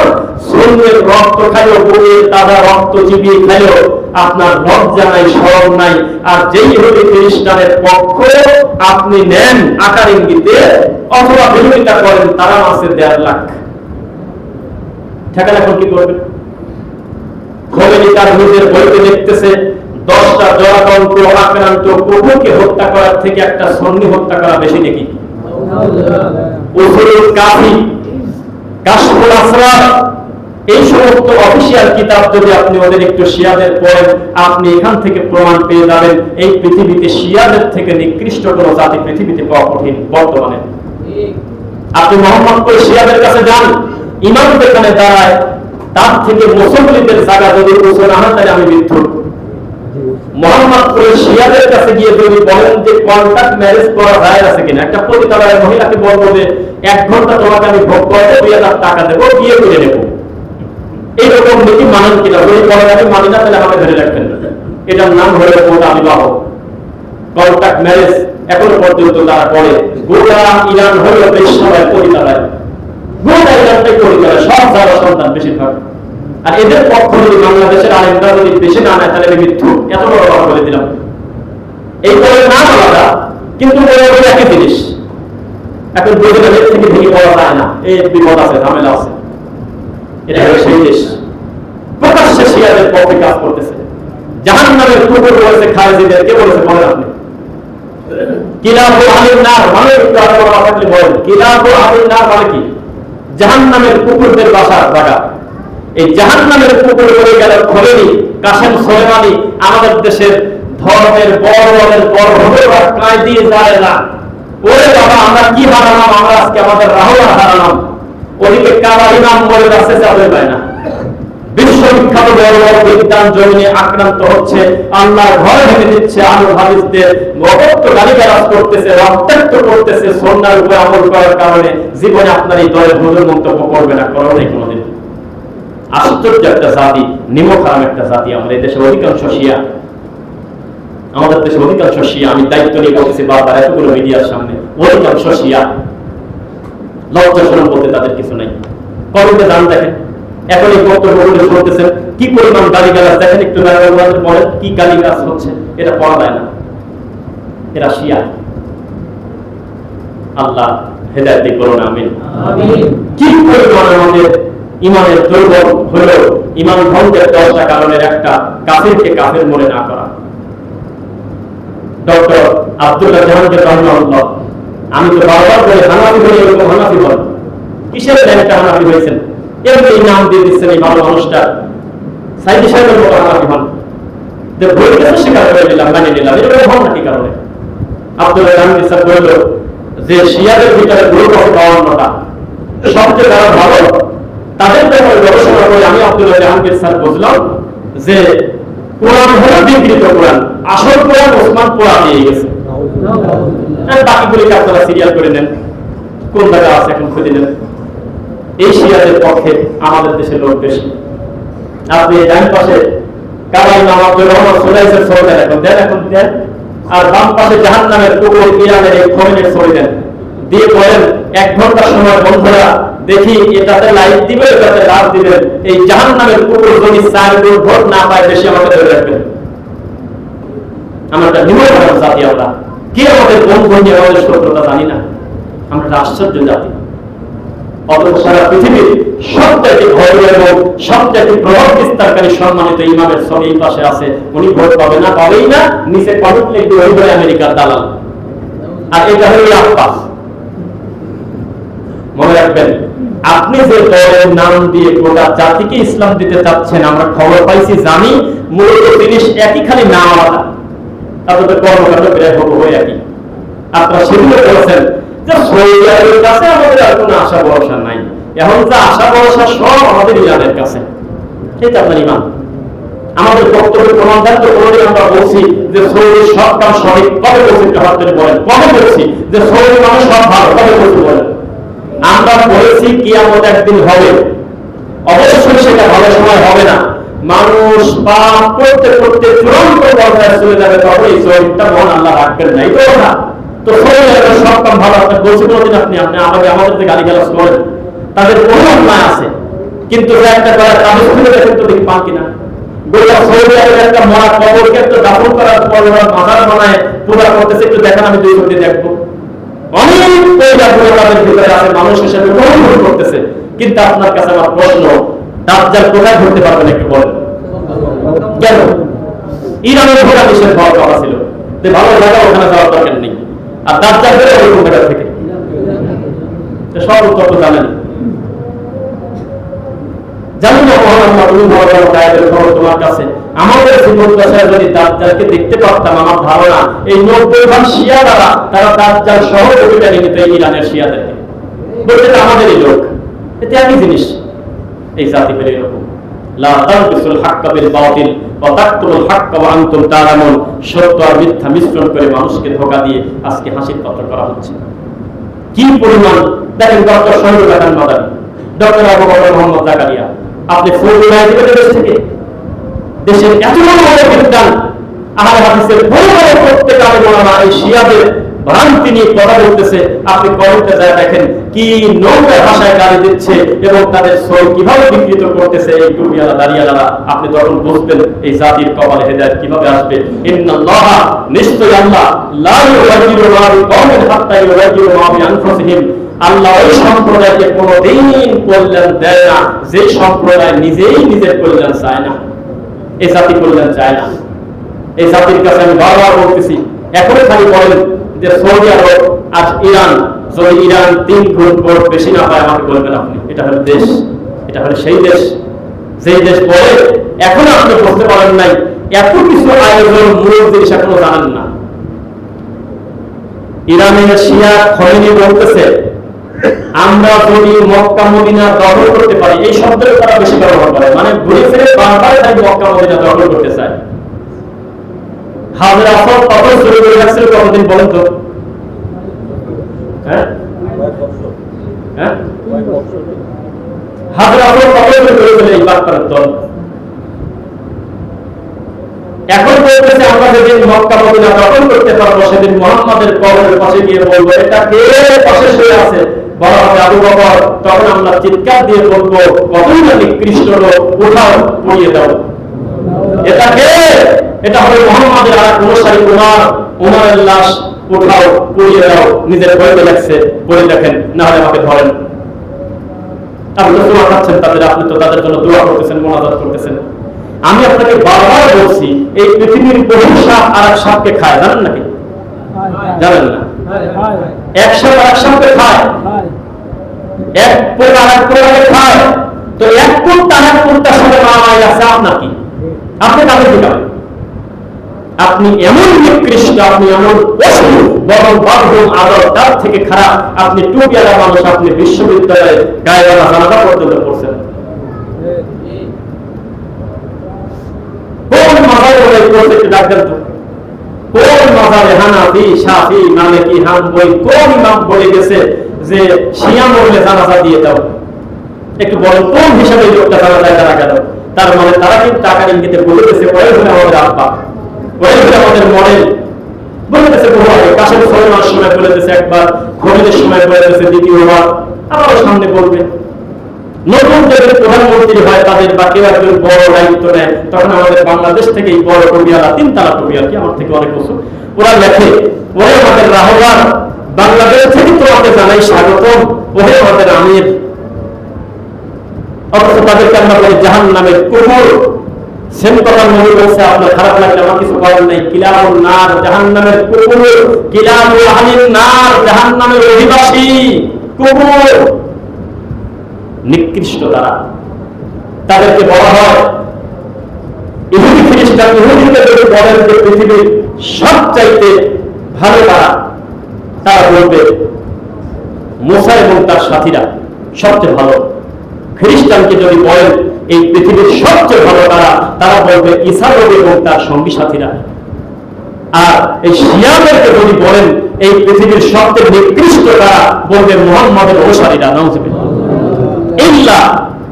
সৈন্যের রক্ত খাইল, বুকের তাজা রক্ত চিবিয়ে খাইল। আপনার লজ্জা নাই, শরম নাই। আর যেই ইহুদি খ্রিস্টানের পক্ষ আপনি নেন আকার ইঙ্গিতে অথবা বিরোধিতা করেন, তারা আছে 1.5 লাখ। ঠেকান এখন কি করবেন? খোমেনি তার নিজের বইতে লিখতেছে 10টা জরাতন্ত্র আক্রান্ত কুকুরকে হত্যা করার থেকে একটা সন্নি হত্যা করা বেশি দেখি। উসুলুল কাফি, কাশফুল আসরার, এই সমস্ত অফিশিয়াল কিতাব যদি আপনি ওদের একটু শিয়াদের পড়েন, আপনি এখান থেকে প্রমাণ পেয়ে যাবেন এই পৃথিবীতে শিয়াদের থেকে নিকৃষ্ট কোনো জাতি পৃথিবীতে পাওয়া কঠিন বর্তমানে। আপনি মোহাম্মদপুর শিয়াদের কাছে যান, ইমাম যেখানে দাঁড়ায় তার থেকে মুসল্লিদের জায়গা যদি উঁচু না হয় তাহলে আমি মিথ্যুক। মোহাম্মদপুরের শিয়াদের কাছে গিয়ে যদি বলেন যে কন্ট্রাক্ট ম্যারেজ করা যায় আছে কিনা, একটা পতিতালয়ের মহিলাকে বলবো যে 1 ঘন্টা তোমাকে আমি ভোগ করতে 2000 টাকা দেবো, বিয়ে করে নেবো, এইরকম নীতি মানেন কিনা? যদি বলেন আমি মানি না তাহলে আমাকে ধরে রাখবেন। এটার নাম হলো গোটা বিবাহ, কন্ট্রাক্ট ম্যারেজ। এখনো পর্যন্ত তারা করে। গোটা ইরান হলো বেশ্যালয়, পতিতালয়, গোটা ইরানটাই পতিতালয়, সব যারা সন্তান বেশিরভাগ। আর এদের পক্ষ যদি বাংলাদেশের আলেমরা যদি বেশি না নেয় তাহলে মৃত্যু। এত বড় কথা বলে দিলাম। এই দলের নাম আলাদা, কিন্তু একই জিনিস। এখন দুজনের থেকে ভেঙে পড়া যায় না, এই বিপদ আছে, ঝামেলা আছে। এটা হলো সেই দেশ। প্রকাশ্যে শিয়াদের পক্ষে কাজ করতেছে। জাহান্নামের কুকুর বলেছে খারেজিদের, কে বলেছে বলেন আপনি? কিলাবু আহলিন নার মানে একটু আগে বলা থাকলে বলেন, কিলাবু আহলিন নার মানে কি? জাহান্নামের কুকুরদের বাসার জায়গা। এই জাহান্নামের কুকুর হয়ে গেল খোলেনি কাসেম সোলেমানি, আমাদের দেশের ধর্মের বড়দের বড় ভোটার কায় দিয়ে যায় না। ওরে বাবা, আমরা কি হারালাম? আমরা আজকে আমাদের রাহুল হারালাম। ওদিকে কাবা ইমাম বলে যাচ্ছে চাপে পায় না। বিশ্ববিখ্যাত বড় বড় বিদ্যান জমিনে আক্রান্ত হচ্ছে, আল্লাহর ঘরে ভেঙে দিচ্ছে, আলু হাদিসদের গবত্ব গালিগালাজ করতেছে, রক্তাক্ত করতেছে। সুন্নাহর উপর আমল করার কারণে জীবনে আপনার এই দলের ভুল মন্তব্য করবে না, করো নাই কোনোদিন। আশ্চর্য একটা জাতি, নিমক হারাম একটা জাতি। আমাদের এই দেশের অধিকাংশ শিয়া, আমাদের দেশের অধিকাংশ শিয়া, আমি দায়িত্ব নিয়ে বলতেছি বারবার এতগুলো মিডিয়ার সামনে, অধিকাংশ শিয়া। লজ্জা শরম বলতে তাদের কিছু নাই। কবে দান দেখেন, এখন এই বক্তব্যগুলো শুনতেছেন, কি পরিমাণ গালিগালাজ দেখেন, একটু বলেন কি গালিগালাজ হচ্ছে, এটা পড়া যায় না। এরা শিয়া। আল্লাহ হেদায়েত করুন, আমিন। কি পরিমাণ আমাদের ইমানের দুর্বল হলেও ইমান ধ্বংসের 10টা কারণের একটা কাফিরকে কাফির মনে না করা। ডক্টর আব্দুল্লাহ জাহাঙ্গীর রাহিমাহুল্লাহ, আমি তো বারবার বলি হানাফি হলে এরকম হানাফি হন, কিসের একটা হানাফি হয়েছেন? এমনি নাম দিয়ে দিচ্ছেন এই ভালো মানুষটা, সাইদি সাহেবের মতো হানাফি হন। যে ভুল গেছে স্বীকার করে নিলাম, মানিয়ে নিলাম, এরকম হন না কি কারণে? আব্দুল্লাহ জাহাঙ্গীর সাহেব বলল যে শিয়াদের ভিতরে গ্রুপ আছে 52টা, সবচেয়ে যারা ভালো তাদের ব্যাপারে গবেষণা করে আমি আব্দুল্লাহ জাহাঙ্গীর স্যার বুঝলাম যে কোরআন হলো বিকৃত কোরআন, আসল কোরআন ওসমান পোড়া দিয়ে গেছে। বাকিগুলিকে আপনারা সিরিয়াল করে নেন, কোন জায়গা আছে এখন খুঁজে নেন। এই শিয়াদের পক্ষে আমাদের দেশের লোক বেশি। আপনি ডান পাশে কাবাই নামাজুর রহমান সুলাইসের ছবি দেন, এখন দেন, এখন দেন। আর বাম পাশে জাহান্নামের কুকুর ইরানের এই খমেনের ছবি দেন, দিয়ে বলেন 1 ঘন্টা সময় বন্ধুরা দেখি এটাতে লাইট দিবে, এটাতে লাভ দিবেন, এই জাহান্নামের কুকুর যদি 4 ভোট না পায় বেশি আমাকে ধরে রাখবেন। আমরা একটা নিম্ন জাতি, আমরা কি আমাদের বন্ধু নিয়ে আমাদের শত্রুতা জানি না, আমরা একটা আশ্চর্য জাতি। অথচ সারা পৃথিবীর সবচেয়ে ভয় এবং সবচেয়ে প্রভাব বিস্তারকারী সম্মানিত ইমামের ছবি এই পাশে আছে, উনি ভোট পাবে না, পাবেই না, নিচে কমেন্ট লিখবে ওই হয়ে আমেরিকার দালাল। আর এটা হলো আব্বাস। মনে রাখবেন, আপনি যে দলের নাম দিয়ে গোটা জাতিকে ইসলাম দিতে চাচ্ছেন, আমরা খবর পাইছি, জানি মূলত জিনিস একই, খালি নাম আলাদা, আপনাদের কর্মকাণ্ড প্রায় হবো একই। আপনারা সেগুলো বলছেন যে সৌদি আরবের কাছে আমাদের আর কোনো আশা ভরসা নাই, এখন যা আশা ভরসা সব আমাদের ইরানের কাছে। এটা আপনার ইমান। আমাদের বক্তব্যের প্রমাণ দেন তো কোনোদিন আমরা বলছি যে সৌদি সব কাজ সঠিক? কবে বলছি? হাত ধরে বলেন, কবে বলছি যে সৌদি মানুষ সব ভালো? কবে বলছি বলেন? আমরা বলেছি কিয়ামত একদিন হবে, অবশ্যই সেটা ভালো সময় হবে না, মানুষ পাপ করতে করতে চূড়ান্ত পর্যায়ে চলে যাবে, তখন এই জয়টা মহান আল্লাহ রাখবেন না, এই তো না। তো সব কাম ভালো, আপনি বলছি কোনোদিন? আপনি আমাদের যে গালিগালাজ করেন, তাদের কোনো অন্যায় আছে, কিন্তু একটা করার তাদের খুলে দেখেন তো দেখি পান কিনা। গোটা সৌদি আরবের একটা মরা কবরকে একটু দাফন করার পর ওরা মাজার বানায় পূজা করতেছে, একটু দেখেন, আমি 2 চোখে দেখবো। অনেক পয়সাগুলো তাদের ভিতরে আছে, মানুষ হিসেবে গ্রহণ করতেছে। কিন্তু আপনার কাছে আমার প্রশ্ন, দাজ্জাল কোথায় ধরতে পারবেন একটু বলেন? কেন? ইরানের ঘোড়া নিষেধ হওয়ার কথা ছিল, যে ভালো জায়গা ওখানে যাওয়ার দরকার নেই, আর দাজ্জাল বের হবে কোন জায়গা থেকে? সব উত্তর তো জানেন। জানি না মহান আল্লাহ তুমি বড় বড় দায়ের খবর তোমার কাছে। আমাদের জীবদ্দশায় যদি দাজ্জালকে দেখতে পারতাম, আমার ধারণা এই 90% শিয়া দ্বারা তারা দাজ্জাল সহ কবিতা নিত ইরানের শিয়াদেরকে, বলতে আমাদেরই লোক। এতে একই জিনিস, এই জাতি ফেলে এরকম। লা তালবিসুল হাক্কা বিল বাতিল ওয়া তাকতুমুল হাক্কা ওয়া আনতুম তা'লামুন। সত্য আর মিথ্যা মিশ্রণ করে মানুষকে ধোঁকা দিয়ে আজকে হাসির পাত্র করা হচ্ছে। কি পরিমাণ দেখেন, ডক্টর শহীদুল হাসান মাদানী, ডক্টর আবু বকর মোহাম্মদ জাকারিয়া, আপনি ফোন লাগাই দিবেন দেশ থেকে? দেশের এত বড় বিজ্ঞান আহলে হাদিসের বড় বড় প্রত্যেক আলেম ওলামা এই শিয়াদের ভ্রান্তি নিয়ে কথা বলতেছে, আপনি কমেন্টে যায় দেখেন কি নোংরা ভাষায় গালি দিচ্ছে এবং তাদের সই কিভাবে বিকৃত করতেছে এই টুপিয়ালা দাঁড়িয়ালারা। আপনি তখন বুঝবেন এই জাতির কপালে হেদায়েত কিভাবে আসবে। ইন্নাল্লাহা, নিশ্চয় আল্লাহ, লা ইউগাইয়িরু মা বিকওমিন হাত্তা ইউগাইয়িরু মা বিআনফুসিহিম, আল্লাহ ওই সম্প্রদায়কে কোনোদিন কল্যাণ দেয় না যে সম্প্রদায় নিজেই নিজের কল্যাণ চায় না। এই জাতি কল্যাণ চায় না। এই জাতির কাছে আমি বারবার বলতেছি, এখনই খালি বলেন যে সৌদি আরব আর ইরান, যদি ইরান 3 গুণ ভোট বেশি না পায়, আমাকে বলবেন আপনি এটা হলো দেশ, এটা হলো সেই দেশ যেই দেশ বলে এখনো আপনি বুঝতে পারেন নাই, এত কিছু আয়োজন মূল জিনিস এখনো জানেন না। ইরানের শিয়া খমেনি বলতেছে, আমরা যদি মক্কা মদিনা দখল করতে পারি, এই শব্দটা তারা বেশি ব্যবহার করে, মানে ঘুরে ফিরে বারবার তাই মক্কা মদিনা দখল করতে চায়। হাজরা আসদ কত শুরু করে রাখছিল কতদিন বলেন তো? হাজরা আসদ কত শুরু করেছিল এই বাক্যার দল। এখন বলতেছে আমরা যেদিন মক্কা মদিনা দখল করতে পারবো, সেদিন মুহাম্মাদের কবরের পাশে গিয়ে বলবো, এটা কে পাশে শুয়ে আছে? বলা হবে আবু বকর। তখন আমরা চিৎকার দিয়ে বলবো, কতই না নিকৃষ্ট লোক, উঠাও, পড়িয়ে দাও। এটা কে? এটা হবে মুহাম্মাদের আর অনুসারী উমরের লাশ, উঠাও, পড়িয়ে দাও। নিজের বইতে লেখছে, পড়ে দেখেন, না হলে আমাকে ধরেন। আপনি তো দোয়া করছেন তাদের, আপনি তো তাদের জন্য দোয়া করতেছেন, মোনাজাত করতেছেন। আমি আপনাকে বারবার বলছি, এই পৃথিবীর বহু সাপ আর এক সাপকে খায়, জানেন নাকি? জানেন না? এক সাপ আর এক সাপকে খায়, এক পোক আর এক পোকাকে খায়। তো এক পোক আর এক পোকটার সাথে মারামারি আছে আপনার কি? আপনি তাদের দিকাবেন, আপনি এমন নিকৃষ্ট, আপনি এমন পশু, বরং বাথরুম আদর তার থেকে খারাপ। আপনি টুপিওয়ালা মানুষ, আপনি বিশ্ববিদ্যালয়ে গায়েওয়ালা জানাজা পর্যন্ত পড়ছেন। কোন মাজারে বলে পড়ছে একটু ডাকবেন তো? কোন মাজারে হানাফি, শাফি, মালিকি, হানবলি কোন ইমাম বলে গেছে যে শিয়া মরলে জানাজা দিয়ে দাও? একটু বলেন কোন হিসাবে লোকটা জানাজায় তারা গেল? তার মানে তারা কিন্তু টাকার ইঙ্গিতে বলে গেছে পরে হলে আমাদের আব্বা, পরে হলে আমাদের মডেল বলে গেছে বহু আগে। কাশেম সলমানের সময় বলে গেছে একবার, খলিলের সময় বলে গেছে দ্বিতীয়বার, আবারও সামনে বলবে। নতুন যাদের প্রধানমন্ত্রী হয় তাদের বা কেউ একজন বড় দায়িত্ব নেয়, তখন আমাদের বাংলাদেশ থেকে এই বড় টুপিওয়ালা, 3 তালা টুপিওয়ালা, কি আমার থেকে অনেক বছর, ওরা লেখে, ওরে আমাদের রাহবার, বাংলাদেশ থেকে তোমাকে জানাই স্বাগতম, ওরে আমাদের আমির। অথচ তাদেরকে আমরা বলি জাহান্নামের কুকুর। সেম কথা মনে বলছে, আপনার খারাপ লাগলে আমার কিছু করার নেই। কিলামুন নার, জাহান্নামের কুকুর। কিলামুল আহলিন নার, জাহান্নামের অধিবাসী কুকুর। নিকৃষ্ট তারা। তাদেরকে বলা হয় ইহুদি খ্রিস্টান। ইহুদিকে যদি বলেন যে পৃথিবীর সবচাইতে ভালো তারা, তারা বলবে মুসা এবং তার সাথীরা সবচেয়ে ভালো। খ্রিস্টানকে যদি বলেন এই পৃথিবীর সবচেয়ে ভালো তারা, তারা বলবে ঈসা নবী এবং তার সঙ্গী সাথীরা। আর এই শিয়াদেরকে যদি বলেন এই পৃথিবীর সবচেয়ে নিকৃষ্ট তারা, বলবে মুহাম্মদের অনুসারীরা। নাউযুবিল্লাহ। ইল্লা,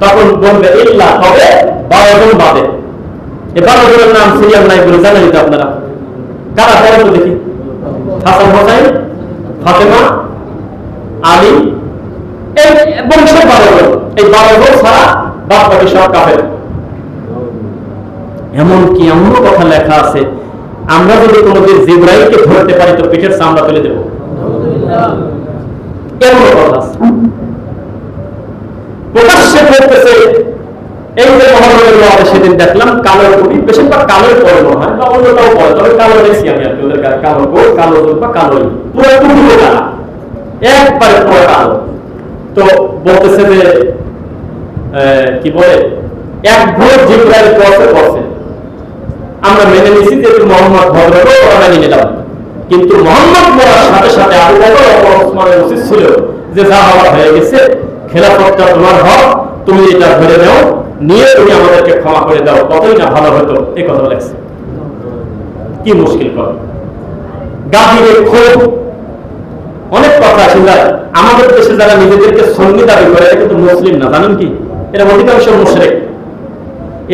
তখন বলবে ইল্লা, তবে 12 জন বাদে। এই 12 জনের নাম সিরিয়াল নাই বলে জানেন তো আপনারা? কারা বলেন তো দেখি? হাসান, হোসেন, ফাতেমা, আলী, এই বংশ 12 জন। এই 12 জন ছাড়া বাদ বাকি সব কাফের। এমনকি এমন কথা লেখা আছে, আমরা যদি কোনোদিন জিবরাইলকে ধরতে পারি তো পিঠের চামড়া তুলে দেব। এমন কথা আছে। প্রকাশ্যে করতেছে। এই যে মহানগরের লোয়ারে সেদিন দেখলাম কালো টুপি, বেশিরভাগ কালোই পরে মনে হয়, বা অন্যটাও পরে, তবে কালো দেখছি আমি আর কি। ওদের কালো কোট, কালো জুব্বা, কালোই, পুরো টুপিও কালা, একবারে পুরো কালো। তো বলতেছে যে কি বলে, এক ভোর জিবরাইল পড়ছে। আমরা মেনে নিছি যে মোহাম্মদ ভদ্র, ওরা মেনে নিলাম। কিন্তু মোহাম্মদ বলার সাথে সাথে আবু বকর ও ওসমানের উচিত ছিল যে যা হওয়ার হয়ে গেছে, খেলাফতটা তোমার হক, তুমি এটা ধরে নাও, নিয়ে তুমি আমাদেরকে ক্ষমা করে দাও, কতই না ভালো হতো। এই কথা বলেছে। কি মুশকিল কর গাভীরে ক্ষোভ, অনেক কথা আছে। আমাদের দেশে যারা নিজেদেরকে সুন্নি দাবি করে, এটা কিন্তু মুসলিম না, জানেন কি? এরা অধিকাংশ মুশরিক।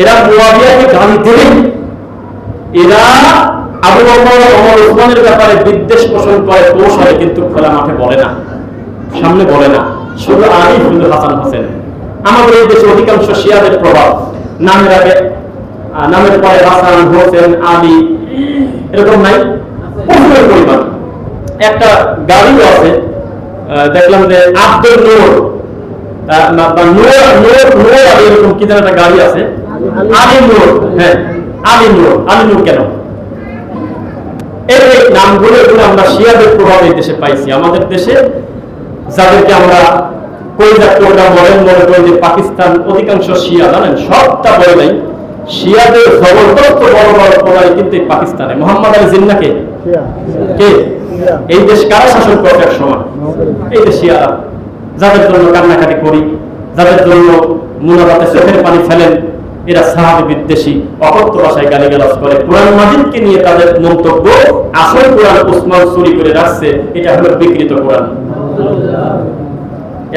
এরা মুয়াবিয়াকে গালি দেবে, এরা আবু বকর, ওমর, ওসমানের ব্যাপারে বিদ্বেষ পোষণ করে কৌশলে, কিন্তু খোলা মাঠে বলে না, সামনে বলে না। শুধু আলী, শুধু হাসান হোসেন। আমাদের এই দেশে অধিকাংশ শিয়াদের প্রভাব, নামের আগে নামের পরে হাসান, হোসেন, আলী, এরকম নাই? প্রচুর পরিমাণ। একটা গাড়িও আছে, দেখলাম যে আব্দুল নূর, নূর আলী, এরকম কি যেন একটা গাড়ি আছে, আলী নূর। হ্যাঁ, আলী নূর। আলী নূর কেন? এই নামগুলো আমরা শিয়াদের প্রভাব এই দেশে পাইছি। আমাদের দেশে যাদেরকে আমরা কইজা কোরআন মডেল মনে করি যে পাকিস্তান, অধিকাংশ শিয়া, জানেন সবটা বলে নাই। শিয়াদের জবরদস্ত বড় বড় প্রণয় কিন্তু পাকিস্তানে। মোহাম্মদ আলী জিন্নাহকে কে, এই দেশ কারা শাসন করছে এক সময়? এই দেশ শিয়ারা। যাদের জন্য কান্নাকাটি করি, যাদের জন্য মুনাজাতে চোখের পানি ফেলেন, এরা সাহাবী বিদ্বেষী, অকথ্য ভাষায় গালিগালাজ করে। কোরআন মাজিদকে নিয়ে তাদের মন্তব্য, আসল কোরআন ওসমান চুরি করে রাখছে, এটা হলো বিকৃত কোরআন।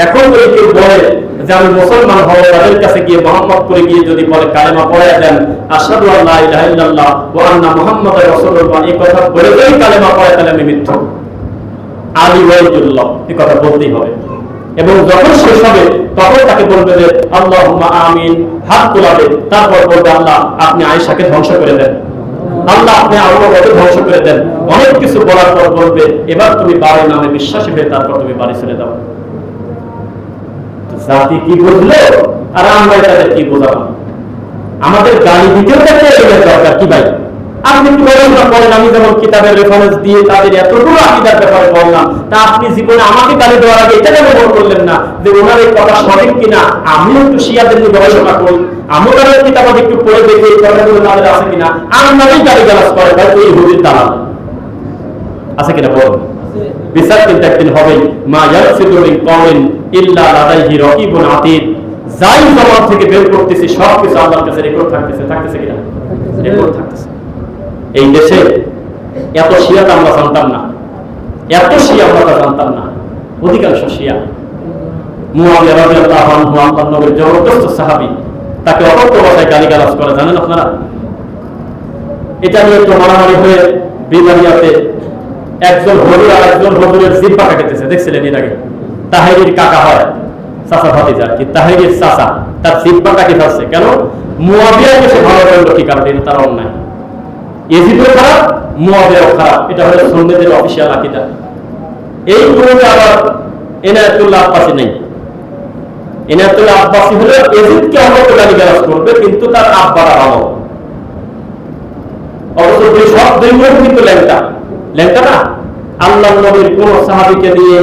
এখন যদি কেউ বলে যে আমি মুসলমান হব, তাদের কাছে গিয়ে মোহাম্মদ করে গিয়ে যদি বলে কালেমা পড়ে দেন, আশহাদু আল্লা ইলাহা ইল্লাল্লাহ ওয়া আন্না মুহাম্মাদার রাসূলুল্লাহ, এই কথা বলে যদি কালেমা পড়ে, তাহলে আমি মিথ্যুক, আলী ওয়ালিউল্লাহ, এই কথা বলতেই হবে। এবং যখন শেষ হবে তখন তাকে বলবে যে আল্লাহুম্মা আমিন, হাত তোলাবে। তারপর বলবে আল্লাহ আপনি আয়েশাকে ধ্বংস করে দেন, আল্লাহ আপনি আবু বকরকে ধ্বংস করে দেন। অনেক কিছু বলার পর বলবে এবার তুমি বাড়ি নামে বিশ্বাসী হয়ে তারপর তুমি বাড়ি ছেড়ে দাও। জাতি কি বুঝলো আর আমরা তাদের কি বোঝাবো? আমাদের গালি দিতেও দরকার কি ভাই? আপনি একটু গবেষণা করেন, আমি যেমন কিতাবের রেফারেন্স দিয়ে তাদের এতটুকু আকীদার ব্যাপারে বললাম, তা আপনি জীবনে আমাকে গালি দেওয়ার আগে এটা কেন মনে করলেন না যে ওনার এই কথা সঠিক কিনা? আমিও একটু শিয়াদের নিয়ে গবেষণা করি, আমিও তাদের কিতাব একটু পড়ে দেখি এই কথাগুলো তাদের আছে কিনা। আমারই গালি গালাজ করে ভাই এই হুজুর দালাল আছে কিনা বলুন। বিচার কিন্তু একদিন হবেই। মা ইয়ালফিযু মিন কাওলিন ইল্লা লাদাইহি রাকিবুন আতীদ। যাই জবান থেকে বের করতেছি সব কিছু আল্লাহর কাছে রেকর্ড থাকতেছে কিনা? রেকর্ড থাকতেছে। এই দেশে এত শিয়া আমরা জানতাম না, এত শিয়া আমরা জানতাম না। অধিকাংশ শিয়া মুআবিয়া রাদিয়াল্লাহু আনহু আল্লাহর নবীর জবরদস্ত সাহাবী, তাকে অকথ্য ভাষায় গালিগালাজ করে, জানেন আপনারা? এটা নিয়ে তো মারামারি হয়ে বিবাহিয়াতে একজন হুজুর আর একজন হুজুরের জিহ্বা কাটতেছে, দেখছিলেন এর আগে? তাহেরির কাকা হয়, চাচা ভাতিজা কি, তাহেরির চাচা তার জিহ্বা কাটি ফেলছে। কেন? মুআবিয়াকে সে ভালো করলো কি কারণে? এটা তার অন্যায়। ইয়াজিদও খারাপ, মুআবিয়াও খারাপ, এটা হলো সুন্নতের অফিশিয়াল আকীদা। এই গ্রুপে আবার ইনায়াতুল্লাহ আব্বাসী নেই। ইনায়াতুল্লাহ আব্বাসী হলো ইয়াজিদকে অবশ্য গালিগালাজ করবে, কিন্তু তার আব্বারা ভালো। অবশ্য সব দুই গ্রুপ কিন্তু ল্যাংটা না। আল্লাহর নবীর কোন সাহাবীকে দিয়ে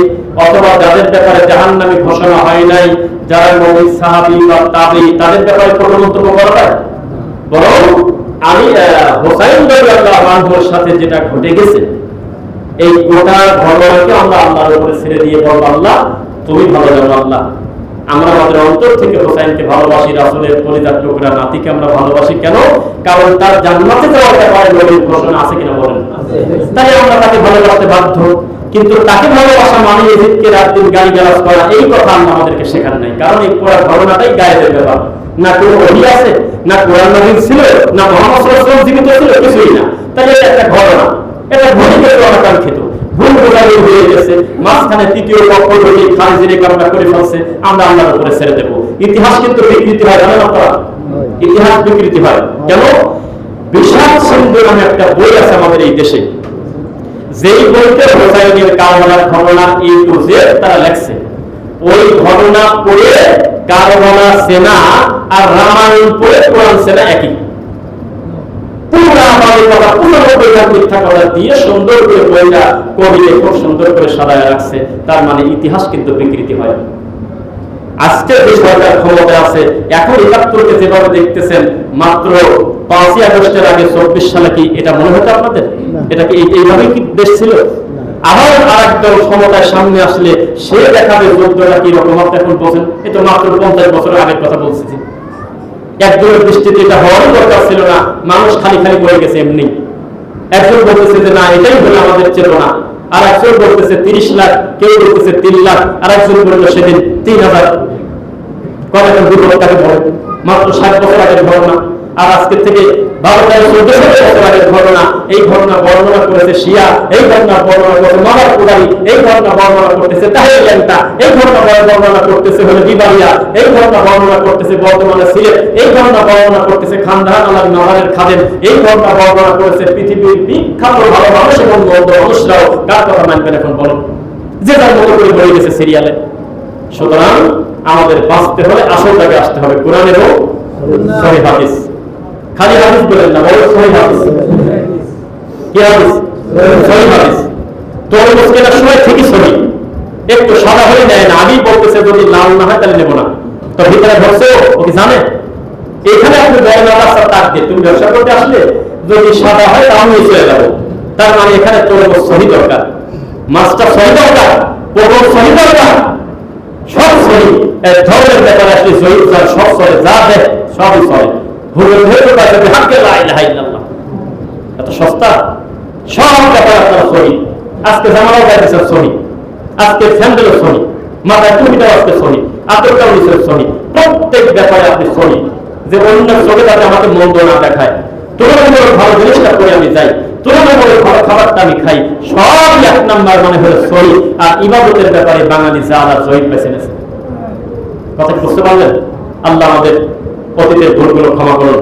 অথবা যাদের ব্যাপারে জাহান্নামী ঘোষণা হয় নাই, যারা নবীর সাহাবী বা তাবী, তাদের ব্যাপারে কোনো মন্তব্য করা হয়? বরং আমি হোসাইন রাদিয়াল্লাহু আনহুর সাথে যেটা ঘটে গেছে, এই গোটা ঘটনাকে আমরা আল্লাহর উপরে ছেড়ে দিয়ে বলবো, আল্লাহ তুমি ভালো জানো। আল্লাহ, আমরা আমাদের অন্তর থেকে হোসাইনকে ভালোবাসি, রাসূলের কলিজার টুকরা নাতিকে আমরা ভালোবাসি। কেন? কারণ তার জান্নাতে যাওয়ার ব্যাপারে নবীর ঘোষণা আছে কিনা বলেন? তাই আমরা তাকে ভালোবাসতে বাধ্য। কিন্তু তাকে ভালোবাসা মানে ইয়াজিদকে রাত দিন গালিগালাজ করা, এই কথা আল্লাহ আমাদেরকে শেখান নাই। কারণ এই পুরো ঘটনাটাই গায়েবের ব্যাপার। না কোনো ওহী আছে, না কোরআন নাযিল ছিল, না মুহাম্মদ সাল্লাল্লাহু আলাইহি ওয়াসাল্লাম জীবিত ছিল, কিছুই না। তাই এটা একটা ঘটনা, এটা ঘটে গেছে অনাকাঙ্ক্ষিত, ভুল বোঝাবুঝি হয়ে গেছে, মাঝখানে তৃতীয় পক্ষ ধরে খারিজিরে কামনা করে ফেলছে, আমরা আল্লাহর উপরে ছেড়ে দেব। ইতিহাস কিন্তু বিকৃতি হয়, জানেন আপনারা? ইতিহাস বিকৃতি হয় কেন? বিশাল সিন্ধু নামে একটা বই আছে আমাদের এই দেশে, যেই বইতে হোসাইনের কারবালার ঘটনা এ টু জেড তারা লেখছে। ওই ঘটনা পড়ে কারবালা সেনা আর রামায়ণ পড়ে কোরআন সেনা একই। পুরা আমাদের কথা পুরো বইটা মিথ্যা কথা দিয়ে সুন্দর করে বইটা কবিতে খুব সুন্দর করে সাজায় রাখছে। তার মানে ইতিহাস কিন্তু বিকৃতি হয়। আজকে যে সরকার ক্ষমতা আছে, এখন ৭১কে যেভাবে দেখতেছেন, মাত্র ৫ই আগস্টের আগে ২৪ সালে কি এটা মনে হতো আপনাদের? এটা কি এইভাবে কি দেশ ছিল? আবার আরেক দল ক্ষমতায় সামনে আসলে সে দেখাবে যুদ্ধটা কি রকম। আপনি এখন বলছেন এ তো মাত্র ৫০ বছর আগের কথা বলছি। একজনের দৃষ্টিতে এটা হওয়ার দরকার ছিল না, মানুষ খালি খালি বলে গেছে এমনি। একজন বলতেছে যে না এটাই হলো আমাদের চেতনা, আর একজন বলতেছে ৩০ লাখ, কেউ বলতেছে ৩ লাখ, আর একজন বললো সেদিন ৩,০০০। কয়েকজন দুর্ঘটনাকে বলে মাত্র ৬০ বছর আগের ঘটনা, আর আজকে থেকে ১২-১৪ বছর আগের ঘটনা। এই ঘটনা বর্ণনা করেছে শিয়া, এই ঘটনা বর্ণনা করেছে মাদার কুদারি, এই ঘটনা বর্ণনা করতেছে তাহের ল্যাংটা, এই ঘটনা বর্ণনা করতেছে হলো বিবারিয়া, এই ঘটনা বর্ণনা করতেছে বর্তমানে সিলেট, এই ঘটনা বর্ণনা করতেছে খানদান আলার নগরের খাদেম, এই ঘটনা বর্ণনা করেছে পৃথিবীর বিখ্যাত ভালো মানুষ এবং বন্ধ মানুষরাও। কার কথা মানবেন এখন বলুন? যে যার মতো করে বলে গেছে সিরিয়ালে। সুতরাং আমাদের বাঁচতে হলে আসল জায়গায় আসতে হবে, কোরআন এবং সহিহ হাদিস। খালি হাদিস বলেন না, বড় সহিহ হাদিস। কি হাদিস? সহিহ হাদিস। তরমুজ কেনার সময় ঠিকই সহিহ, একটু সাদা হয়ে নেয় না, আগেই বলতেছে যদি লাল না হয় তাহলে নেব না। তো ভিতরে ধরছে ওকে জানে, এখানে আপনি বলেন রাস্তা তাক দিয়ে তুমি ব্যবসা করতে আসলে যদি সাদা হয় তাহলে নিয়ে চলে যাবো। তার মানে এখানে তরমুজ সহিহ দরকার, মাছটা সহিহ দরকার, পটল সহিহ দরকার, সব সহি। ধর্মের ব্যাপারে আসলে সহি সব সরে, যা দেখ সবই সরে। এত সস্তা, সব ব্যাপারে আপনারা সহি। আজকে জামাও গাইতেছে সহি, আজকে স্যান্ডেলও সহি, মাথায় টুপিটাও আজকে সহি, আতরটাও নিচে সহি। প্রত্যেক ব্যাপারে আপনি সহি, যে অন্য চোখে যাতে আমাকে মন্দ না দেখায়, তুলনামূলক ভালো জিনিসটা করে আমি যাই, তুলনামূলক ভালো খাবারটা আমি খাই, সব ১ নাম্বার মানে হলো সহি। আর ইবাদতের ব্যাপারে বাঙালি যারা জয়ীদ বেছে নিয়েছে। কথা বুঝতে পারলেন? আল্লাহ আমাদের অতীতের ভুলগুলো ক্ষমা করুন।